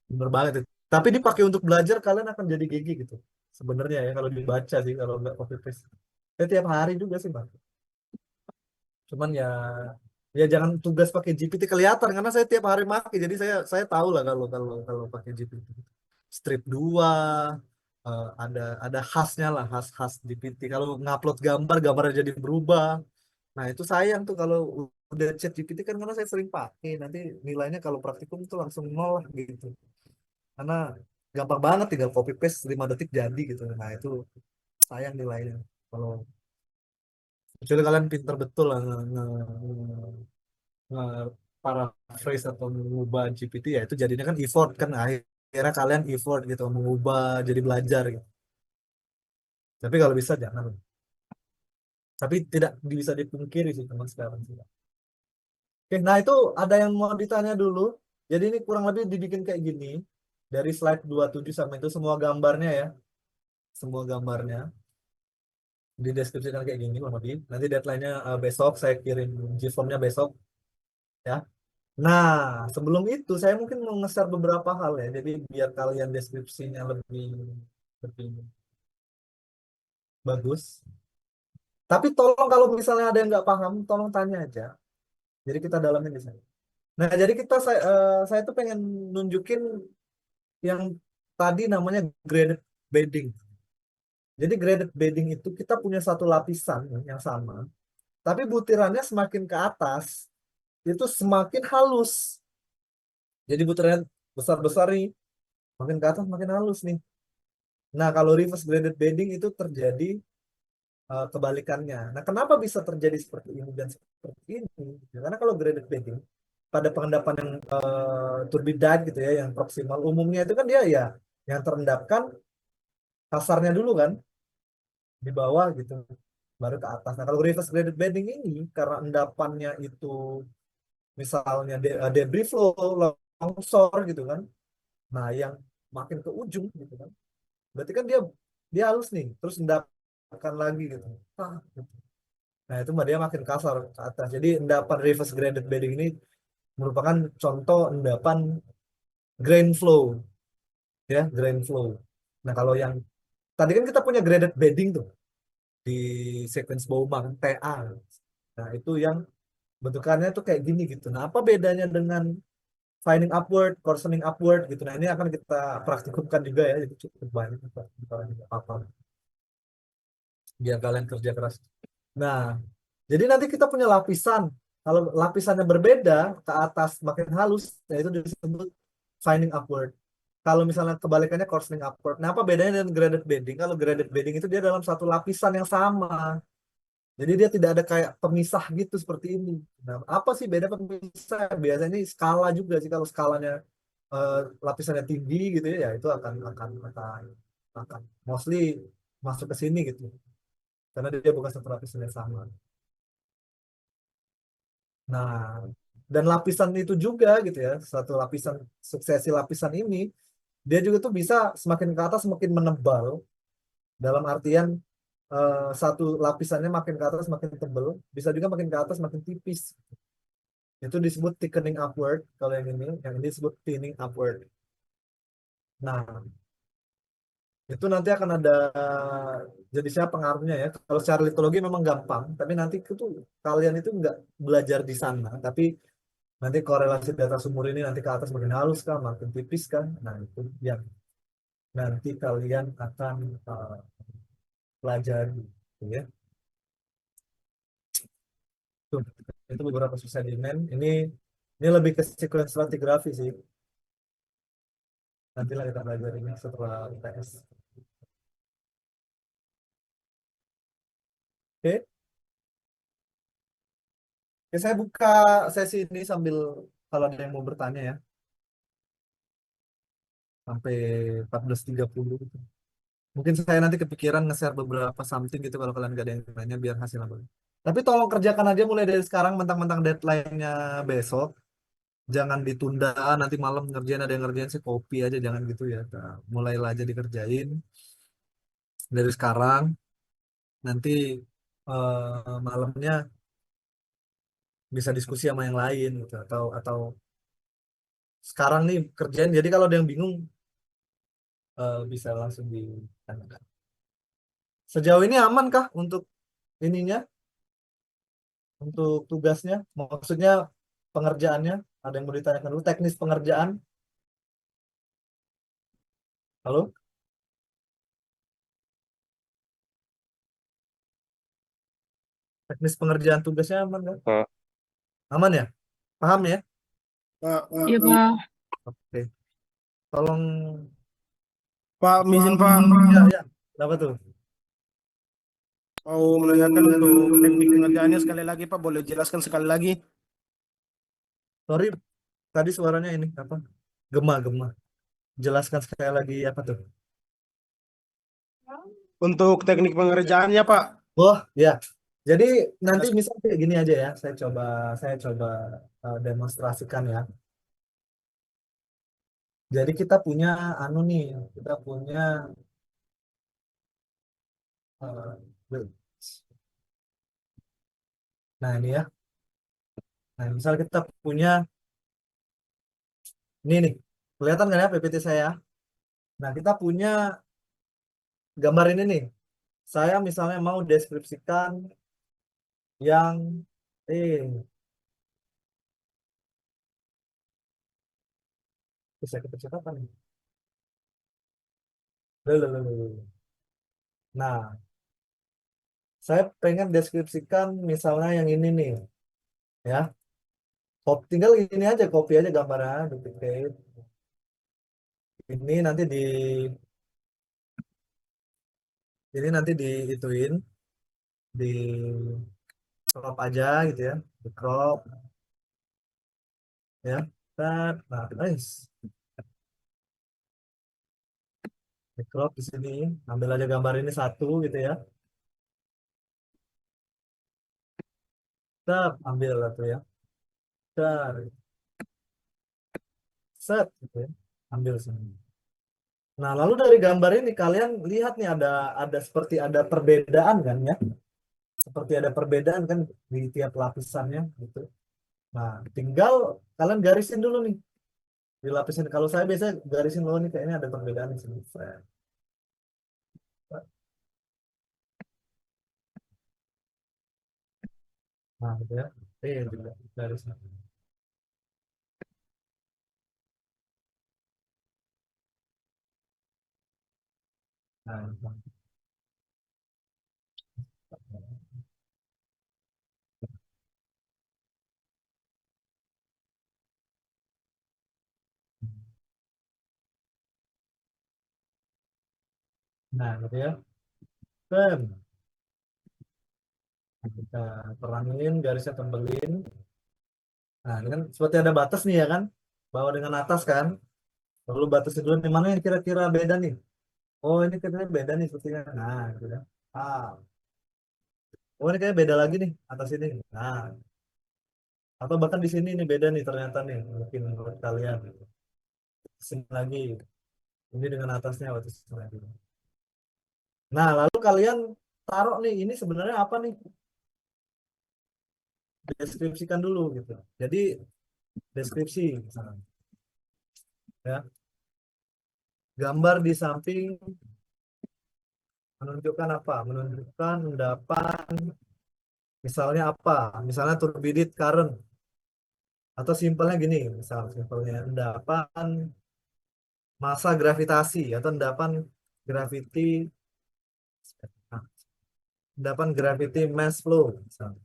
bener banget itu. Tapi dipakai untuk belajar kalian akan jadi GG gitu sebenarnya ya, kalau dibaca sih, kalau nggak copy paste. Saya tiap hari juga sih Bang. Cuman ya jangan tugas pakai GPT kelihatan karena saya tiap hari pakai, jadi saya tahu lah kalau kalau kalau pakai GPT. Strip 2 ada khasnya lah, khas GPT. Kalau ngupload gambar, gambarnya jadi berubah. Nah, itu sayang tuh kalau udah chat GPT kan, karena saya sering pakai, nanti nilainya kalau praktikum itu langsung nol lah gitu. Karena gampang banget, tinggal copy paste 5 detik jadi gitu. Nah, itu sayang nilainya. Kalau kecuali kalian pinter betul lah paraphrase atau mengubah GPT, ya itu jadinya kan effort kan, akhirnya kalian effort gitu mengubah jadi belajar gitu. Tapi kalau bisa jangan. Tapi tidak bisa dipungkiri sih teman sekarang sih. Oke, nah itu ada yang mau ditanya dulu. Jadi ini kurang lebih dibikin kayak gini. Dari slide 27 sampai itu semua gambarnya ya. Semua gambarnya dideskripsikan kayak gini kurang lebih. Nanti deadline-nya besok, saya kirim G-form-nya besok ya. Nah, sebelum itu saya mungkin mau nge-share beberapa hal ya. Jadi biar kalian deskripsinya lebih bagus. Tapi tolong kalau misalnya ada yang nggak paham, tolong tanya aja. Jadi kita dalamin di sana. Nah, jadi saya tuh pengen nunjukin yang tadi namanya graded bedding. Jadi graded bedding itu kita punya satu lapisan yang sama, tapi butirannya semakin ke atas itu semakin halus. Jadi butirannya besar-besar nih, makin ke atas makin halus nih. Nah, kalau reverse graded bedding itu terjadi kebalikannya. Nah, kenapa bisa terjadi seperti ini dan seperti ini? Ya, karena kalau graded bedding pada pengendapan yang turbidite gitu ya, yang proksimal umumnya itu kan dia ya yang terendapkan kasarnya dulu kan di bawah gitu, baru ke atas. Nah, kalau reverse graded bedding ini karena endapannya itu misalnya debris flow, longsor gitu kan. Nah, yang makin ke ujung gitu kan. Berarti kan dia dia halus nih, terus endapkan lagi gitu. Ah, gitu. Nah, itu mah dia makin kasar ke atas. Jadi endapan reverse graded bedding ini merupakan contoh endapan grain flow ya, grain flow. Nah, kalau yang tadi kan kita punya graded bedding tuh di sequence Bowman TA. Nah, itu yang bentukannya tuh kayak gini gitu. Nah, apa bedanya dengan finding upward, coarsening upward gitu. Nah, ini akan kita praktikumkan juga ya, itu cukup banyak apa biar kalian kerja keras. Nah, jadi nanti kita punya lapisan. Kalau lapisannya berbeda, ke atas makin halus, ya itu disebut finding upward. Kalau misalnya kebalikannya coarsening upward. Nah, apa bedanya dengan graded bedding? Kalau graded bedding itu dia dalam satu lapisan yang sama. Jadi dia tidak ada kayak pemisah gitu seperti ini. Nah, apa sih beda pemisah? Biasanya ini skala juga sih, kalau skalanya eh, lapisannya tinggi gitu ya, itu akan mostly masuk ke sini gitu. Karena dia bukan satu lapisan yang sama. Nah, Dan lapisan itu juga gitu ya, satu lapisan, suksesi lapisan ini dia juga tuh bisa semakin ke atas semakin menebal, dalam artian satu lapisannya makin ke atas makin tebal, bisa juga makin ke atas makin tipis. Itu disebut thickening upward. Kalau yang ini disebut thinning upward. Nah, itu nanti akan ada jenisnya pengaruhnya ya. Kalau secara litologi memang gampang, tapi nanti itu kalian itu nggak belajar di sana, tapi nanti korelasi data sumur ini nanti ke atas makin halus kah, makin tipis kan. Nah, itu yang nanti kalian akan pelajari, gitu ya. Tuh, itu beberapa sedimen. Ini lebih ke sequence stratigraphy sih. Nantilah kita belajar ini setelah UTS. Oke. Oke, saya buka sesi ini sambil kalau ada yang mau bertanya ya, sampai 14.30 gitu. Mungkin saya nanti kepikiran nge-share beberapa something gitu kalau kalian gak ada yang tanya biar hasilnya bagus. Tapi tolong kerjakan aja mulai dari sekarang, mentang-mentang deadline-nya besok. Jangan ditunda, nanti malam ngerjain, ada yang ngerjain sih copy aja, jangan gitu ya. Nah, mulailah aja dikerjain dari sekarang. Nanti malamnya bisa diskusi sama yang lain gitu, atau sekarang nih kerjain. Jadi kalau ada yang bingung bisa langsung ditanyakan. Sejauh ini aman kah untuk ininya, untuk tugasnya? Maksudnya pengerjaannya, ada yang mau ditanyakan dulu, teknis pengerjaan. Halo? Teknis pengerjaan tugasnya aman kan? Pak. Aman ya? Paham ya? Iya, Pak. Oke. Tolong. Pak, izin Pak, Ya, ya. Apa tuh? mau menanyakan untuk teknik pengerjaannya sekali lagi Pak, boleh jelaskan sekali lagi? Sorry, tadi suaranya ini apa? Gema-gema. Jelaskan sekali lagi apa tuh? Untuk teknik pengerjaannya Pak, Oh, ya. Jadi nanti jelas. misalnya kayak gini aja ya. Saya coba demonstrasikan ya. Jadi kita punya anu nih, kita punya wait. Nah, ini ya. Nah, misal kita punya ini nih. Kelihatan kan ya PPT saya? Nah, kita punya gambar ini nih. Saya misalnya mau deskripsikan yang bisa kepencet apa nih? Loh, loh, loh, loh, loh. Nah, saya pengen deskripsikan misalnya yang ini nih, ya. Tinggal ini aja, copy aja gambarnya, duplicate. Ini nanti di ituin, di crop aja gitu ya, di crop, ya. Nah, nice. Di crop di sini, ambil aja gambar ini satu gitu ya. Ambil satu ya. Tar, set gitu ya. Ambil sini. Nah, lalu dari gambar ini kalian lihat nih ada seperti ada perbedaan kan ya? Seperti ada perbedaan kan di tiap lapisannya gitu. Nah, tinggal kalian garisin dulu nih di lapisan. Kalau saya biasanya garisin dulu nih, kayaknya ada perbedaan di sini. Nah, gitu ya. Juga garisin. Nah, gitu. Nah, gitu ya. Tem. Kita terangin, garisnya tembelin. Nah, ini kan seperti ada batas nih ya kan? Bawah dengan atas kan? Lalu batas dulu di mana yang kira-kira beda nih? Oh, ini kayaknya beda nih sepertinya. Nah, gitu ya. Ah, oh ini kayaknya beda lagi nih atas ini. Nah, Atau bahkan di sini nih beda nih ternyata nih mungkin menurut kalian. Sini lagi, ini dengan atasnya waktu sini lagi. Nah, lalu kalian taruh nih, ini sebenarnya apa nih? Deskripsikan dulu gitu. Jadi deskripsi misalnya, ya. Gambar di samping menunjukkan apa? Menunjukkan endapan misalnya apa? Misalnya turbidit current atau simpelnya gini, misal simpelnya endapan massa gravitasi atau endapan gravity nah, endapan gravity mass flow misalnya.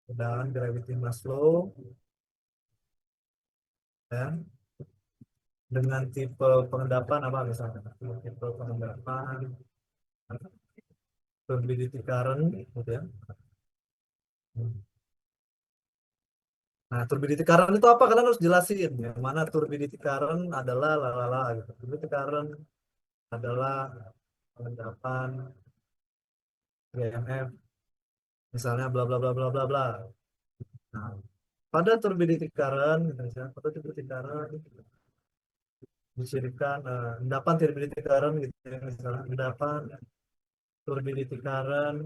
Endapan gravity mass flow ya dengan tipe pengendapan apa misalnya? Tipe pengendapan turbidity current gitu ya. Nah, turbidity current itu apa? Kalian harus jelasin ya. Mana turbidity current adalah lalala gitu. Turbidity current adalah pengendapan EMF misalnya bla bla bla bla bla bla. Nah, pada turbidity current gitu, misalnya, pada turbidity current dicirikan endapan turbidity current gitu ya, misalnya endapan turbidity current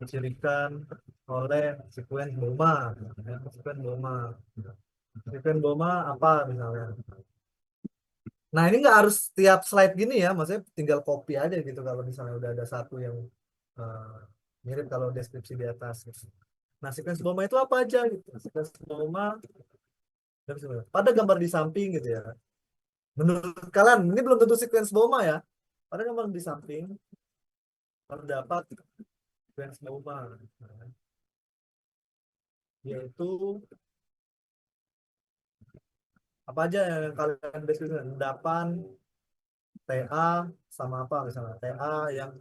dicirikan oleh sekuen Boma, ya, sekuen Boma. Sekuen Boma apa misalnya? Nah, ini nggak harus tiap slide gini ya, maksudnya tinggal copy aja gitu kalau misalnya udah ada satu yang eh, mirip kalau deskripsi di atas gitu. Nah, sequence BOMA itu apa aja gitu. Sequence BOMA pada gambar di samping gitu ya. Menurut kalian, ini belum tentu sequence BOMA ya. Pada gambar di samping terdapat sequence BOMA, yaitu apa aja yang kalian deskripsi. Endapan TA sama apa misalnya. TA yang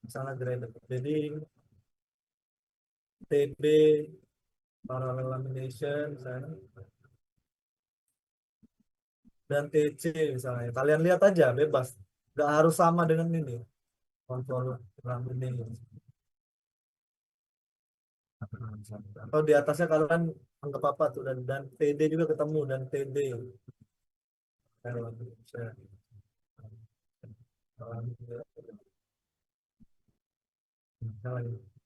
misalnya grading, TB, parallel lamination misalnya, dan TC misalnya. Kalian lihat aja bebas. Nggak harus sama dengan ini. Kontrol lamination. Atau di atasnya kalian anggap apa tuh dan TD juga ketemu dan TD.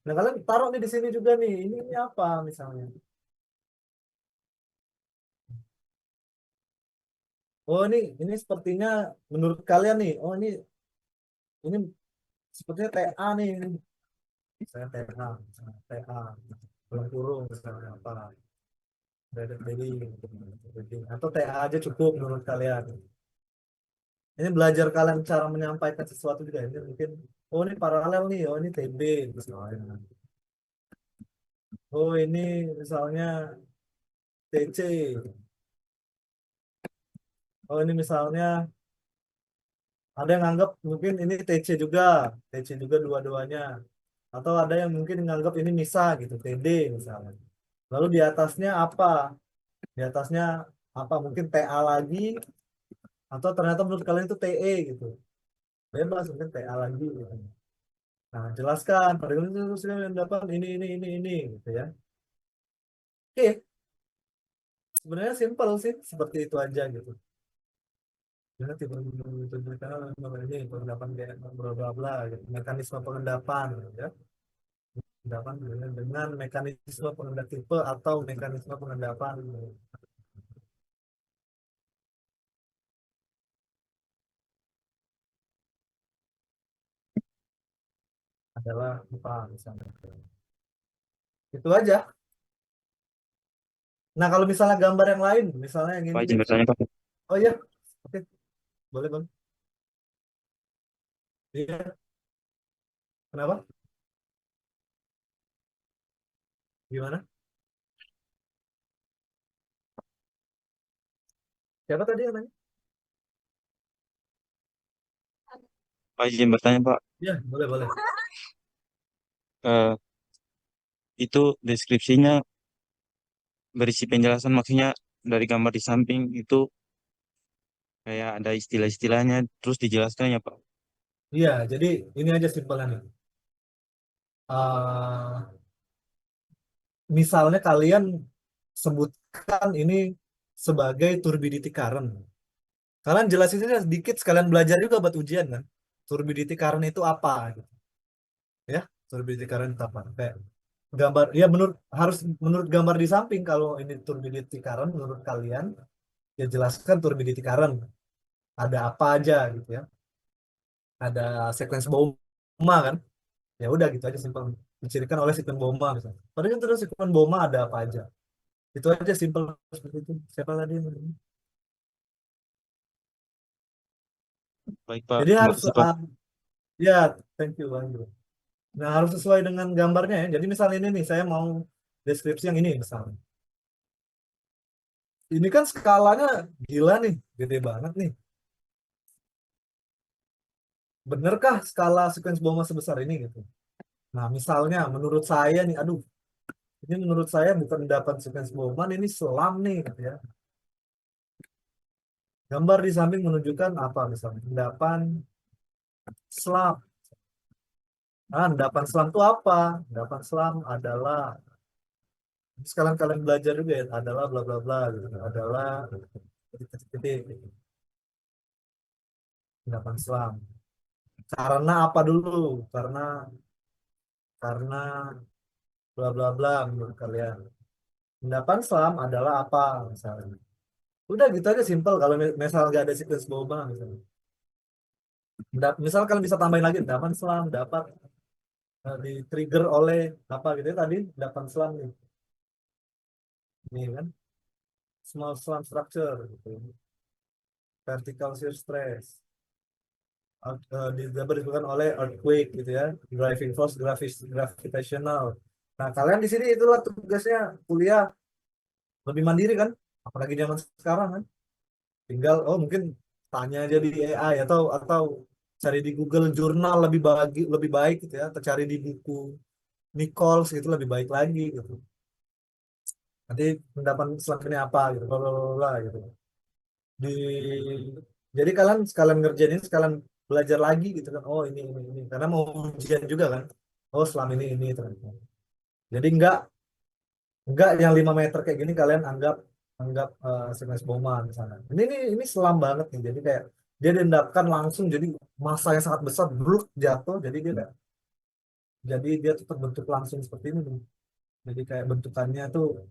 Nah, kalian taruh nih di sini juga nih. Ini apa misalnya? Oh, ini sepertinya menurut kalian nih. Oh, ini sepertinya TA nih. Saya TA, misalnya TA, belum kurung misalnya apa. Jadi atau TA aja cukup menurut kalian. Ini belajar kalian cara menyampaikan sesuatu juga. Ini mungkin, oh ini paralel nih, oh ini TB misalnya. Oh ini misalnya TC. Oh ini misalnya ada yang anggap mungkin ini TC juga dua-duanya. Atau ada yang mungkin nganggap ini MISA gitu, TD misalnya. Lalu di atasnya apa? Di atasnya apa? Mungkin TA lagi, atau ternyata menurut kalian itu TE gitu. Bebas mungkin TA lagi gitu. Nah, jelaskan pada kalian itu sudah mendapat ini gitu ya. Oke, sebenarnya simpel sih, seperti itu aja gitu. Jadi tipe ini pengendapan kayak bla bla bla gitu. Mekanisme pengendapan gitu ya. Pengendapan dengan mekanisme pengendap tipe atau mekanisme pengendapan adalah apa misalnya. Itu aja. Nah, kalau misalnya gambar yang lain, misalnya yang Pak ini izin nih. bertanya Pak. Oh iya, oke, boleh bang. Iya, kenapa? Gimana? Siapa tadi yang nanya? Pak izin bertanya Pak. Iya, boleh boleh. Eh, itu deskripsinya berisi penjelasan maksudnya dari gambar di samping itu kayak ada istilah-istilahnya terus dijelaskan ya Pak. Iya, jadi ini aja simpelnya nih. Eh, misalnya kalian sebutkan ini sebagai turbidity current. Kalian jelasinnya sedikit sekalian belajar juga buat ujian kan. Turbidity current itu apa gitu. Ya, turbidity current itu apa? Kayak gambar ya menurut gambar di samping kalau ini turbidity current menurut kalian ya jelaskan turbidity current. Ada apa aja gitu ya. Ada sequence Bauma kan. Ya udah gitu aja simpel. Dicirikan oleh sequence Bauma misalnya. Padahal terus sequence Bauma ada apa aja. Itu aja simpel seperti itu. Siapa tadi? Baik Pak, Jadi terima harus kasih Pak. ya thank you Andrew. Nah, harus sesuai dengan gambarnya ya. Jadi misalnya ini nih, saya mau deskripsi yang ini misalnya. Ini kan skalanya gila nih, gede banget nih. Benerkah skala sequence Bauma sebesar ini gitu? Nah, misalnya menurut saya nih, aduh, ini menurut saya bukan endapan sequence Bowman, ini selam nih gitu ya. Gambar di samping menunjukkan apa misalnya? Endapan selam. Nah, endapan selam itu apa? Endapan selam adalah sekalian kalian belajar juga ya, adalah bla bla bla gitu. Adalah titik-titik gitu. Endapan selam. Karena apa dulu? Karena bla bla bla menurut kalian. Endapan selam adalah apa misalnya? Udah gitu aja simpel kalau misal nggak ada sequence Bowman misalnya. Misal kalian bisa tambahin lagi endapan selam dapat di trigger oleh apa gitu ya tadi endapan selam nih. Ini kan small slam structure gitu. Vertical shear stress. Dapat disebutkan oleh earthquake gitu ya, driving force gravitational. Nah, kalian di sini itulah tugasnya kuliah lebih mandiri kan, apalagi zaman sekarang kan. Tinggal mungkin tanya aja di AI atau cari di Google jurnal lebih baik gitu ya, atau cari di buku Nichols gitu lebih baik lagi gitu. Nanti pendapat selanjutnya apa gitu, bla bla bla bla, gitu. Di jadi kalian sekalian ngerjain ini sekalian belajar lagi gitu kan. Oh ini karena mau ujian juga kan. Oh selama ini ternyata. Jadi enggak yang 5 meter kayak gini kalian anggap anggap sequence Bowman misalnya. Ini selam banget nih. Jadi kayak dia diendapkan langsung jadi massa yang sangat besar bruk jatuh jadi dia tuh terbentuk langsung seperti ini nih. Jadi kayak bentukannya tuh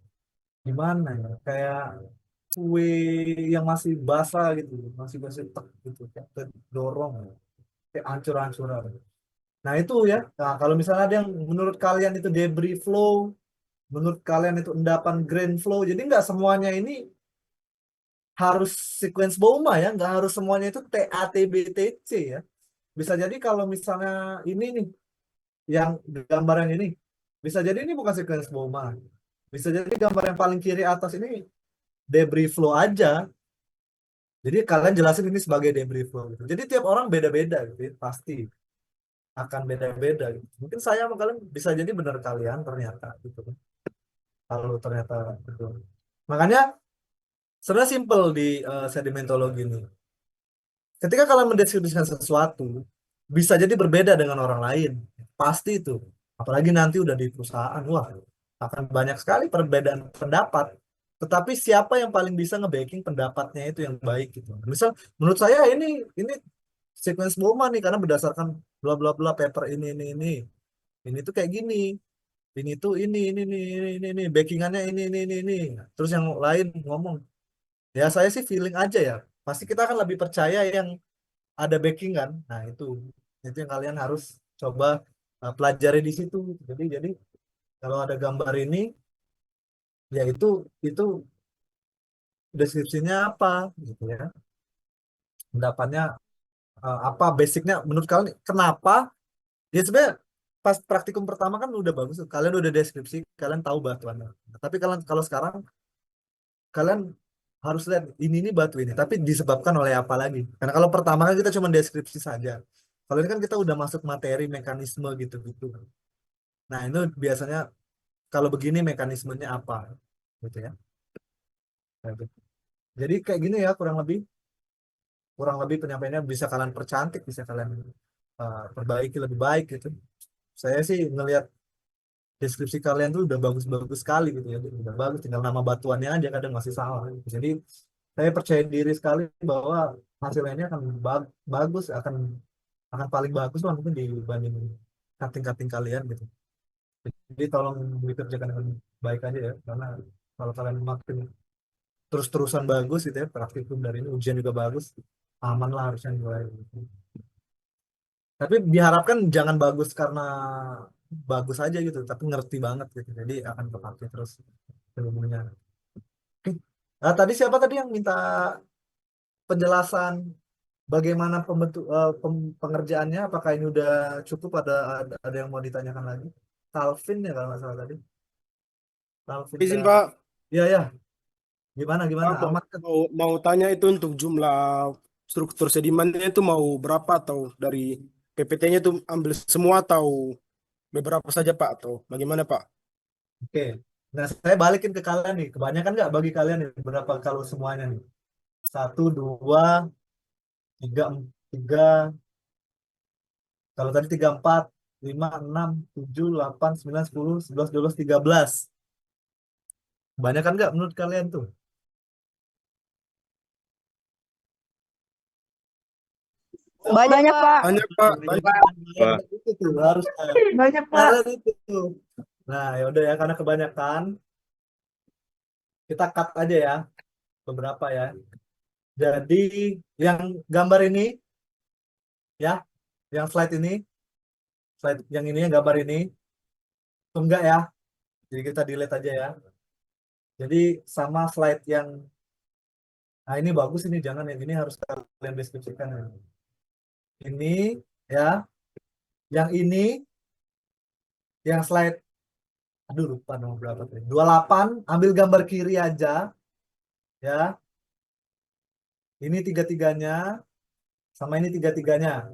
gimana ya? Kayak kue yang masih basah gitu, masih masih tek gitu, kayak terdorong, kayak hancur-hancuran. Nah itu ya. Nah kalau misalnya ada yang menurut kalian itu debris flow, menurut kalian itu endapan grain flow, jadi nggak semuanya ini harus sequence Bauma ya, nggak harus semuanya itu TATBTC ya. Bisa jadi kalau misalnya ini nih, yang gambar yang ini, bisa jadi ini bukan sequence Bauma. Bisa jadi gambar yang paling kiri atas ini debris flow aja. Jadi kalian jelasin ini sebagai debris flow gitu. Jadi tiap orang beda-beda gitu ya, pasti akan beda-beda gitu. Mungkin saya sama kalian bisa jadi benar kalian ternyata gitu kan. Kalau ternyata gitu. Makanya sebenarnya simple di sedimentologi ini. Ketika kalian mendeskripsikan sesuatu bisa jadi berbeda dengan orang lain. Pasti itu. Apalagi nanti udah di perusahaan, wah akan banyak sekali perbedaan pendapat. Tetapi siapa yang paling bisa nge-backing pendapatnya itu yang baik gitu. Misal menurut saya ini sequence Bowman nih karena berdasarkan bla bla bla paper ini tuh kayak gini, ini tuh ini backingannya ini, terus yang lain ngomong ya saya sih feeling aja ya, pasti kita akan lebih percaya yang ada backing kan. Nah itu yang kalian harus coba pelajari di situ. Jadi kalau ada gambar ini ya itu deskripsinya apa gitu ya, pendapatnya apa basicnya menurut kalian kenapa. Ya sebenarnya pas praktikum pertama kan udah bagus tuh. Kalian udah deskripsi, kalian tahu batuannya. Tapi kalian kalau sekarang kalian harus lihat ini batu ini, tapi disebabkan oleh apa lagi? Karena kalau pertama kan kita cuma deskripsi saja. Kalau ini kan kita udah masuk materi mekanisme gitu-gitu. Nah, itu biasanya kalau begini mekanismenya apa gitu ya. Nah, itu. Jadi kayak gini ya kurang lebih penyampaiannya bisa kalian percantik, bisa kalian perbaiki lebih baik gitu. Saya sih ngelihat deskripsi kalian tuh udah bagus-bagus sekali gitu ya, udah bagus, tinggal nama batuannya aja kadang masih salah gitu. Jadi saya percaya diri sekali bahwa hasilnya ini akan bagus, akan paling bagus lah mungkin dibanding cutting-cutting kalian gitu. Jadi tolong dikerjakan dengan baik aja ya, karena kalau kalian makin terus-terusan bagus gitu ya, praktikum dari ini ujian juga bagus, aman lah harusnya nilai. Tapi diharapkan jangan bagus karena bagus aja gitu, tapi ngerti banget gitu. Jadi akan kepake terus ilmunya. Oke. Tadi siapa tadi yang minta penjelasan bagaimana pengerjaannya? Apakah ini udah cukup? Ada yang mau ditanyakan lagi? Calvin ya kalau nggak salah tadi. Calvin Izin kah? Pak, Iya ya. Gimana gimana? Pak, mau, Amat kan? mau, mau tanya itu untuk jumlah struktur sedimennya itu mau berapa atau dari PPT-nya itu ambil semua atau beberapa saja Pak atau bagaimana Pak? Oke. Nah saya balikin ke kalian nih. Kebanyakan nggak bagi kalian nih berapa kalau semuanya nih? Satu, dua, tiga, tiga. Kalau tadi tiga, empat, lima, enam, tujuh, delapan, sembilan, 10, 11, 12, 13. Kebanyakan nggak menurut kalian tuh? Banyak, Pak. Banyak Pak, banyak. Wah, Itu tuh harus Banyak, Pak. kalian itu tuh. Nah ya udah ya, karena kebanyakan kita cut aja ya beberapa ya. Jadi yang gambar ini ya, yang slide yang ini yang gambar ini tuh enggak ya. Jadi kita delete aja ya. Jadi sama slide yang nah ini bagus, ini jangan, yang ini harus kalian deskripsikan ya. Ini ya, yang ini, yang slide, aduh lupa nomor berapa tadi. 28, ambil gambar kiri aja ya. Ini tiga-tiganya sama ini tiga-tiganya.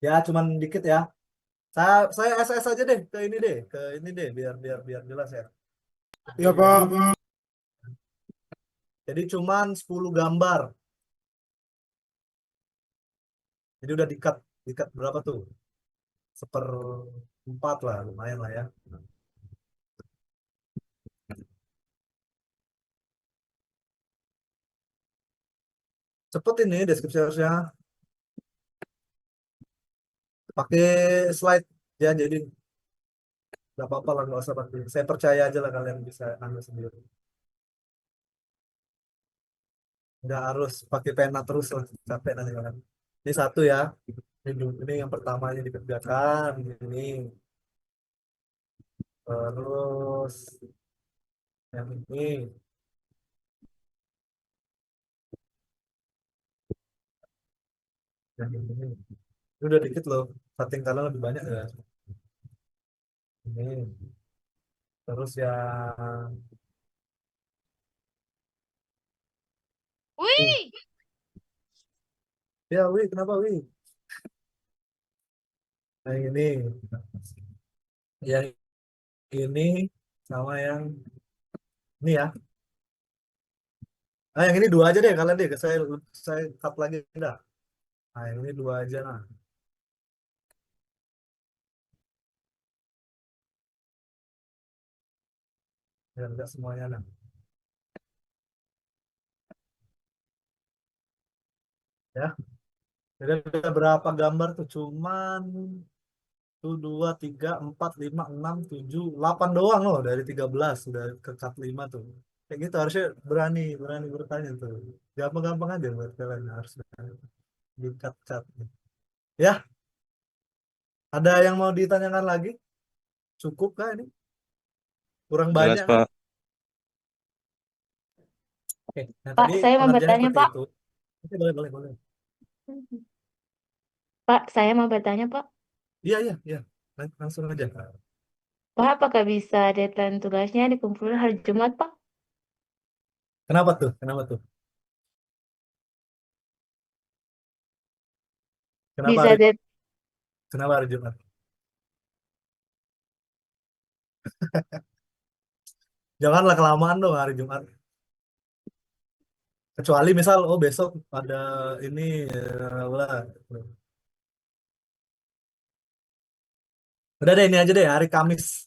Ya cuman dikit ya. Saya SS aja deh ke ini deh, biar biar biar jelas ya. Ya Pak. Jadi cuman 10 gambar. Jadi udah dikat, berapa tuh? Seperempat lah, lumayan lah ya. Cepet ini deskripsi harusnya. Pakai slide ya, jadi nggak apa-apa lah, nggak usah pakai. Saya percaya aja lah kalian bisa ambil sendiri. Nggak harus pakai pena terus lah, capek nanti kalian. Ini satu ya. Ini yang pertamanya dikerjakan. Ini terus yang ini, yang ini. Ini udah dikit loh. Setting kalian lebih banyak ya. Ini. Terus yang Wih, ya, Wi, kenapa Wi? Yang ini, yang ini sama yang ini ya. Yang ini dua aja deh kalian deh. Saya cut lagi dah. Nah, yang ini dua aja lah. Biar enggak semuanya lah. Ya. Jadi ada berapa gambar tuh? Cuman tuh dua, tiga, empat, lima, enam, tujuh, 8 doang loh dari 13 sudah ke cut 5 tuh. Kayak gitu harusnya berani, bertanya tuh. Gampang-gampang aja buat kalian harus di cut-cut. Ya, ada yang mau ditanyakan lagi? Cukup kah ini? Kurang jelas banyak kah? Pak. Oke, nah Pak, tadi saya mau pengerjaannya bertanya, seperti Pak. itu. Oke, boleh, boleh, boleh. Pak, saya mau bertanya, Pak. Iya, iya, iya. Langsung aja. Pak, apakah bisa deadline tugasnya dikumpulkan hari Jumat, Pak? Kenapa tuh? Kenapa tuh? Kenapa Bisa hari, dead kenapa hari Jumat? Janganlah kelamaan dong hari Jumat. Kecuali misal, oh besok ada ini, lah. Udah deh, ini aja deh, hari Kamis.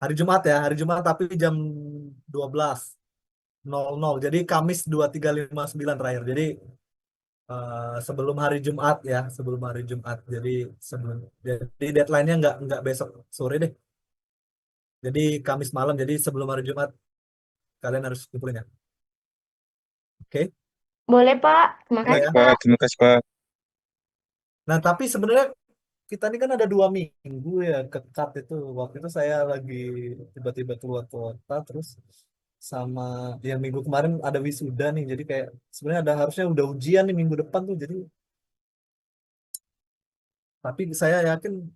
Hari Jumat ya, hari Jumat tapi jam 12.00. Jadi Kamis 23.59 terakhir. Jadi sebelum hari Jumat ya, sebelum hari Jumat. Jadi deadline-nya nggak besok sore deh. Jadi Kamis malam. Jadi sebelum hari Jumat kalian harus kumpulin ya. Oke? Boleh, Pak. Terima Oke kasih, ya. Pak, terima kasih Pak. Nah, tapi sebenarnya kita ini kan ada 2 minggu ya kekat itu. Waktu itu saya lagi tiba-tiba keluar kota, terus sama yang minggu kemarin ada wisuda nih. Jadi kayak sebenarnya harusnya udah ujian nih minggu depan tuh. Jadi tapi saya yakin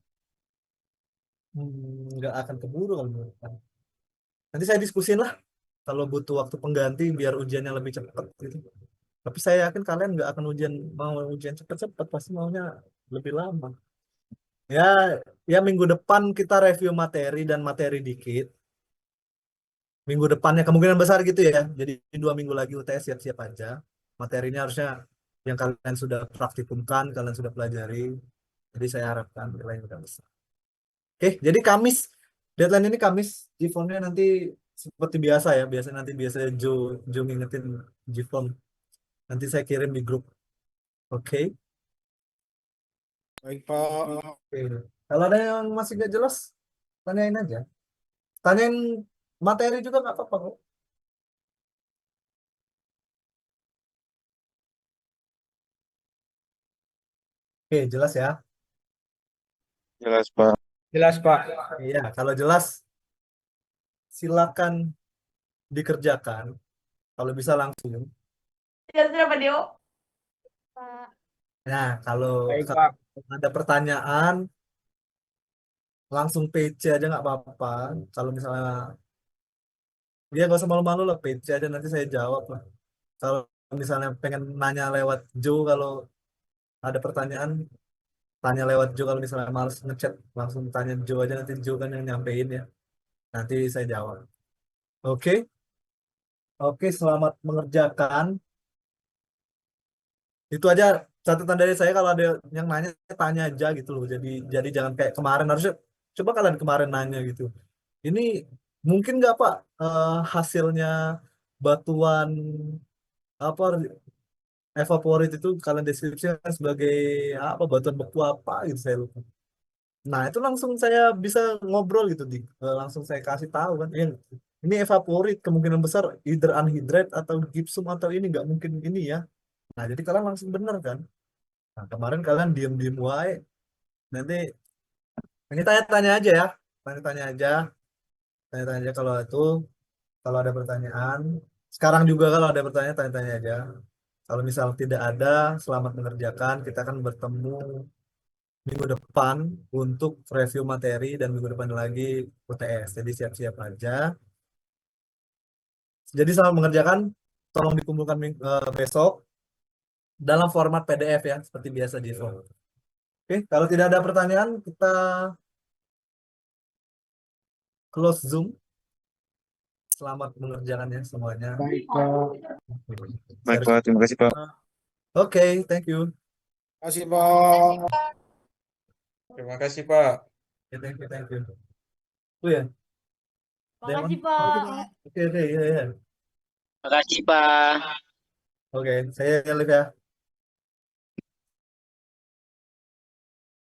nggak akan keburu kalau menurut saya. Nanti saya diskusin lah kalau butuh waktu pengganti biar ujiannya lebih cepat gitu. Tapi saya yakin kalian nggak akan mau ujian cepat-cepat, pasti maunya lebih lama. Ya, ya minggu depan kita review materi dan materi dikit. Minggu depannya kemungkinan besar gitu ya. Jadi 2 minggu lagi UTS siap-siap aja. Materinya harusnya yang kalian sudah praktikumkan, kalian sudah pelajari. Jadi saya harapkan nilainya udah besar. Oke, jadi Kamis, deadline ini Kamis. G-form-nya nanti seperti biasa ya. Biasa Jo ngingetin G-form. Nanti saya kirim di grup. Oke. Baik, Pak. Oke. Kalau ada yang masih nggak jelas, tanyain aja. Tanyain materi juga nggak apa-apa kok. Oke, jelas ya. Jelas Pak. Jelas, Pak. Iya, kalau jelas silakan dikerjakan. Kalau bisa langsung. Sudah, Pak Dio. Pak. Nah, kalau Baik, kalau Pak. ada pertanyaan, langsung PC aja nggak apa-apa. Kalau misalnya, dia nggak usah malu-malu lah, PC aja nanti saya jawab lah. Kalau misalnya pengen nanya lewat Joe, kalau ada pertanyaan, tanya lewat Joe. Kalau misalnya males ngechat, langsung tanya Joe aja, nanti Joe kan yang nyampein ya. Nanti saya jawab. Oke, oke, selamat mengerjakan. Itu aja catatan dari saya. Kalau ada yang nanya, tanya aja gitu loh. Jadi jangan kayak kemarin. Harusnya coba kalian kemarin nanya gitu. Ini mungkin nggak Pak, hasilnya batuan apa evaporit itu kalian deskripsikan sebagai apa, batuan beku apa gitu, saya lupa. Nah, itu langsung saya bisa ngobrol gitu, langsung saya kasih tahu kan. Ini evaporit kemungkinan besar either anhydrite atau gypsum atau ini nggak mungkin ini ya. Nah, jadi kalian langsung bener kan. Nah, kemarin kalian diem-diem wae. Nanti ini tanya-tanya aja ya. Tanya-tanya aja. Tanya-tanya aja kalau ada pertanyaan. Sekarang juga kalau ada pertanyaan, tanya-tanya aja. Kalau misal tidak ada, selamat mengerjakan. Kita akan bertemu minggu depan untuk review materi dan minggu depan lagi UTS. Jadi siap-siap aja. Jadi selamat mengerjakan. Tolong dikumpulkan besok dalam format PDF ya, seperti biasa di Zoom. Oke, kalau tidak ada pertanyaan, kita close Zoom. Selamat mengerjakannya semuanya. Baik, Pak. Baik Pak, terima kasih Pak. Oke, thank you. Terima kasih, Pak. Terima kasih Pak. Oke, thank you. Oh ya, Demon. Makasih, Pak. Oke, ya, ya. Makasih, Pak. Oke, saya live ya.